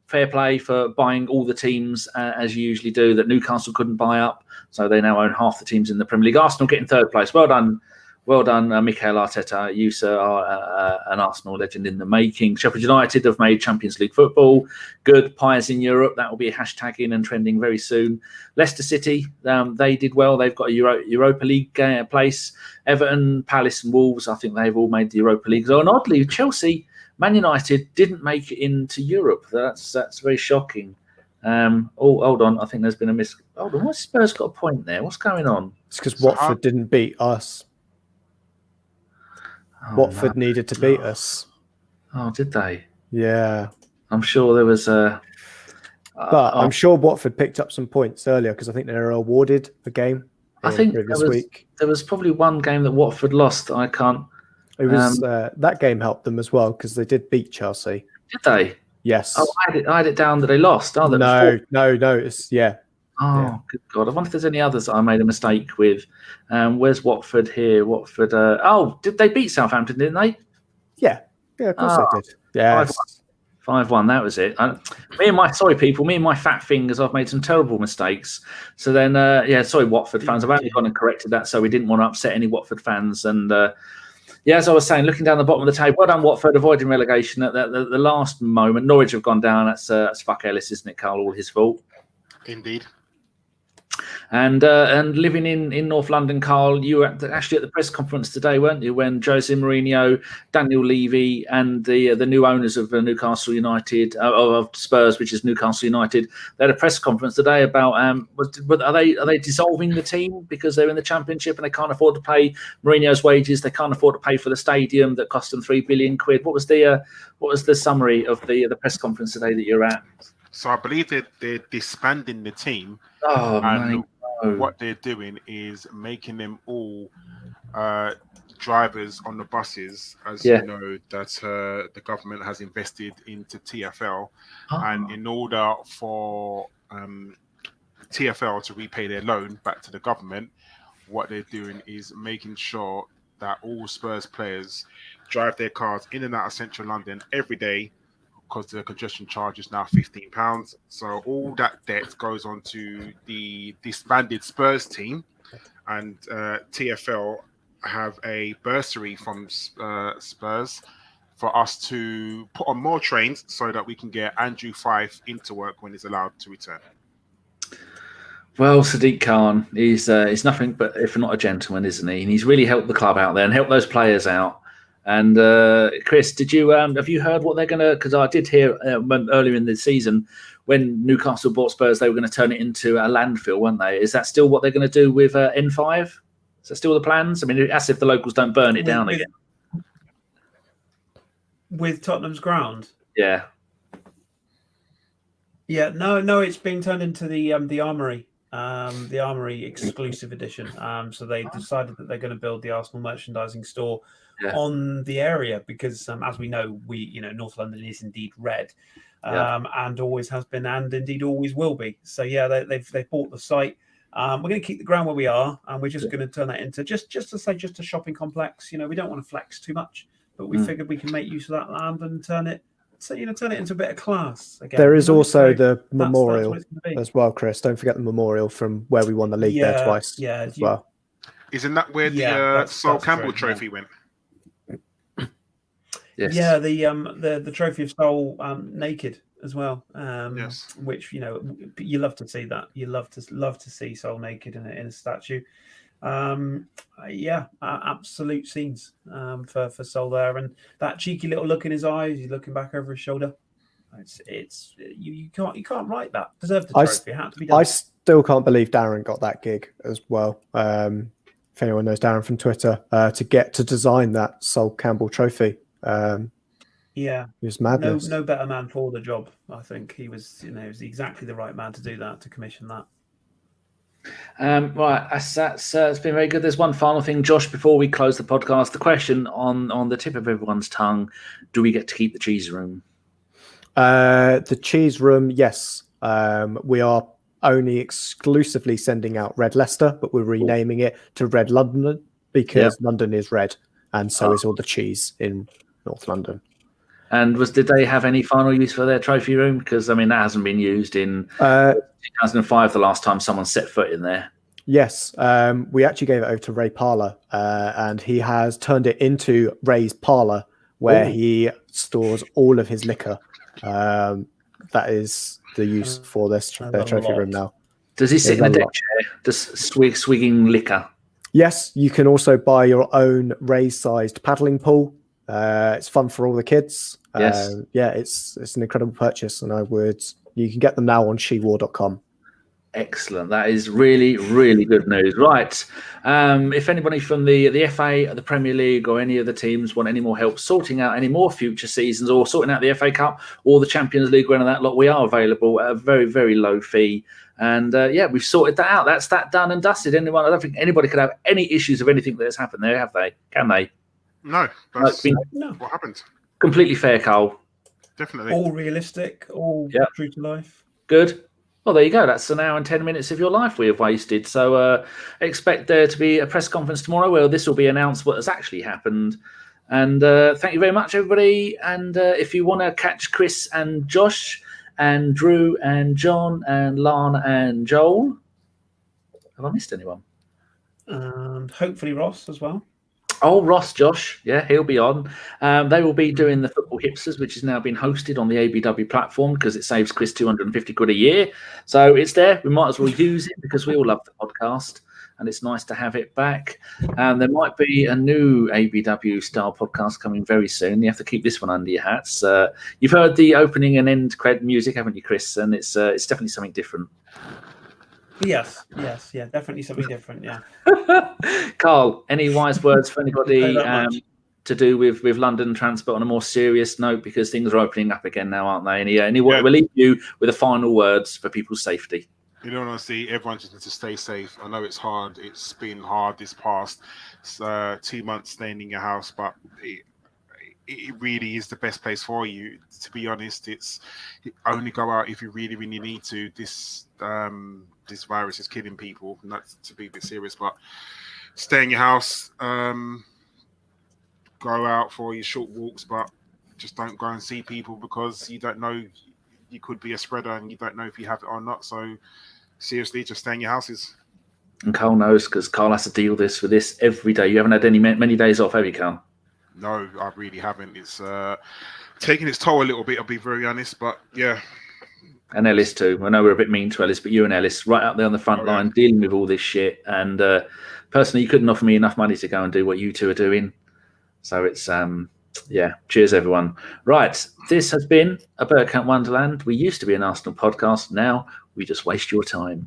Fair play for buying all the teams, as you usually do, that Newcastle couldn't buy up. So they now own half the teams in the Premier League. Arsenal getting third place. Well done. Well done, Mikel Arteta. You, sir, are an Arsenal legend in the making. Sheffield United have made Champions League football. Good. Pies in Europe. That will be a hashtag in and trending very soon. Leicester City, they did well. They've got a Europa League place. Everton, Palace and Wolves, I think they've all made the Europa League. So, and oddly, Chelsea, Man United didn't make it into Europe. That's very shocking. Hold on. I think there's been a miss. Hold on. What's Spurs got a point there? What's going on? It's because Watford didn't beat us. Watford needed to beat us. Oh, did they? Yeah. I'm sure there was a... But I'm sure Watford picked up some points earlier because I think they were awarded a game. I think there was probably one game that Watford lost. I can't... It was that game helped them as well because they did beat Chelsea. Did they? Yes. Oh, I had it down that they lost. Oh, no. It's, yeah. Oh, yeah. Good God. I wonder if there's any others that I made a mistake with. Where's Watford here? Watford. Did they beat Southampton, didn't they? Yeah. Yeah, of course they did. Yeah. 5-1, that was it. Me and my fat fingers, I've made some terrible mistakes. So then, sorry, Watford fans. I've only gone and corrected that, so we didn't want to upset any Watford fans. And as I was saying, looking down the bottom of the table, well done Watford, avoiding relegation at the last moment. Norwich have gone down. That's fuck Ellis, isn't it, Karl? All his fault. Indeed. And living in North London, Karl, you were actually at the press conference today, weren't you? When Jose Mourinho, Daniel Levy, and the new owners of Newcastle United, of Spurs, which is Newcastle United, they had a press conference today about are they dissolving the team because they're in the Championship and they can't afford to pay Mourinho's wages? They can't afford to pay for the stadium that cost them £3 billion. What was the summary of the press conference today that you're at? So I believe that they're disbanding the team. Oh, and what they're doing is making them all drivers on the buses. As you know, that the government has invested into TfL. And in order for TfL to repay their loan back to the government, what they're doing is making sure that all Spurs players drive their cars in and out of central London every day, because the congestion charge is now £15. So all that debt goes on to the disbanded Spurs team, and TfL have a bursary from Spurs for us to put on more trains so that we can get Andrew Fife into work when he's allowed to return. Well, Sadiq Khan is nothing but if not a gentleman, isn't he? And he's really helped the club out there and helped those players out. And Kris, did you have you heard what they're going to? Because I did hear earlier in the season when Newcastle bought Spurs, they were going to turn it into a landfill, weren't they? Is that still what they're going to do with N5? Is that still the plans? I mean, as if the locals don't burn it down again. With Tottenham's ground? Yeah. Yeah, no, it's being turned into the Armoury. The Armoury exclusive edition. So they decided that they're going to build the Arsenal merchandising store on the area because, as we know, North London is indeed red, and always has been, and indeed always will be. So they've bought the site. We're going to keep the ground where we are, and we're just going to turn that into just a shopping complex. We don't want to flex too much, but we figured we can make use of that land and turn it into a bit of class again. There is also the memorial as well, Kris. Don't forget the memorial from where we won the league there twice. Yeah, as well. Isn't that where the Sol Campbell trophy went? Yes. Yeah, the trophy of Sol naked as well. Which you love to see that. You love to see Sol naked in a statue. Absolute scenes for Sol there, and that cheeky little look in his eyes. He's looking back over his shoulder. You can't write that. Deserved the trophy. It had to be done. I still can't believe Darren got that gig as well. If anyone knows Darren from Twitter, to get to design that Sol Campbell trophy. It was madness. No better man for the job. I think he was. He was exactly the right man to do that, to commission that. Right, it's been very good. There's one final thing, Josh, before we close the podcast. The question on the tip of everyone's tongue: do we get to keep the cheese room? The cheese room, yes. We are only exclusively sending out Red Leicester, but we're renaming it to Red London because London is red, and so is all the cheese in North London. And did they have any final use for their trophy room? Because that hasn't been used in 2005. The last time someone set foot in there. Yes, we actually gave it over to Ray Parlour, and he has turned it into Ray's Parlour, where he stores all of his liquor. That is the use for their trophy room now. Does he sit in the deck chair, just swigging liquor? Yes, you can also buy your own Ray-sized paddling pool. It's fun for all the kids. Yes. It's an incredible purchase, and you can get them now on shewar.com. Excellent. That is really, really good news. Right. If anybody from the FA, the Premier League, or any of the teams want any more help sorting out any more future seasons, or sorting out the FA Cup or the Champions League or any of that lot, we are available at a very, very low fee. And we've sorted that out. That's that done and dusted. I don't think anybody could have any issues of anything that has happened there, have they? Can they? No. That's what happened. Completely fair, Karl. Definitely. All realistic, all true to life. Good. Well, there you go. That's an hour and 10 minutes of your life we have wasted. So expect there to be a press conference tomorrow where this will be announced what has actually happened. And thank you very much, everybody. And if you want to catch Kris and Josh and Drew and John and Lana and Joel, have I missed anyone? And hopefully Ross as well. Oh, Ross, Josh. Yeah, he'll be on. They will be doing the Football Hipsters, which is now being hosted on the ABW platform because it saves Kris 250 quid a year. So it's there. We might as well use it because we all love the podcast and it's nice to have it back. There might be a new ABW style podcast coming very soon. You have to keep this one under your hats. You've heard the opening and end cred music, haven't you, Kris? And it's definitely something different. Yes, definitely something different. Yeah. Karl, any wise words for anybody to do with London transport on a more serious note, because things are opening up again now, aren't they? We'll leave you with the final words for people's safety. In all honesty, everyone just needs to stay safe. I know it's hard. It's been hard this past 2 months staying in your house, but it really is the best place for you. To be honest, only go out if you really, really need to. This virus is killing people. Not to be a bit serious, but stay in your house. Go out for your short walks, but just don't go and see people because you don't know. You could be a spreader, and you don't know if you have it or not. So seriously, just stay in your houses. And Karl knows because Karl has to deal with this every day. You haven't had many days off, have you, Karl? No, I really haven't. It's taking its toll a little bit, I'll be very honest, but yeah. And Ellis too. I know we're a bit mean to Ellis, but you and Ellis right out there on the front line dealing with all this shit. And personally, you couldn't offer me enough money to go and do what you two are doing. So it's, cheers everyone. Right, this has been a Bergkamp Wonderland. We used to be an Arsenal podcast. Now we just waste your time.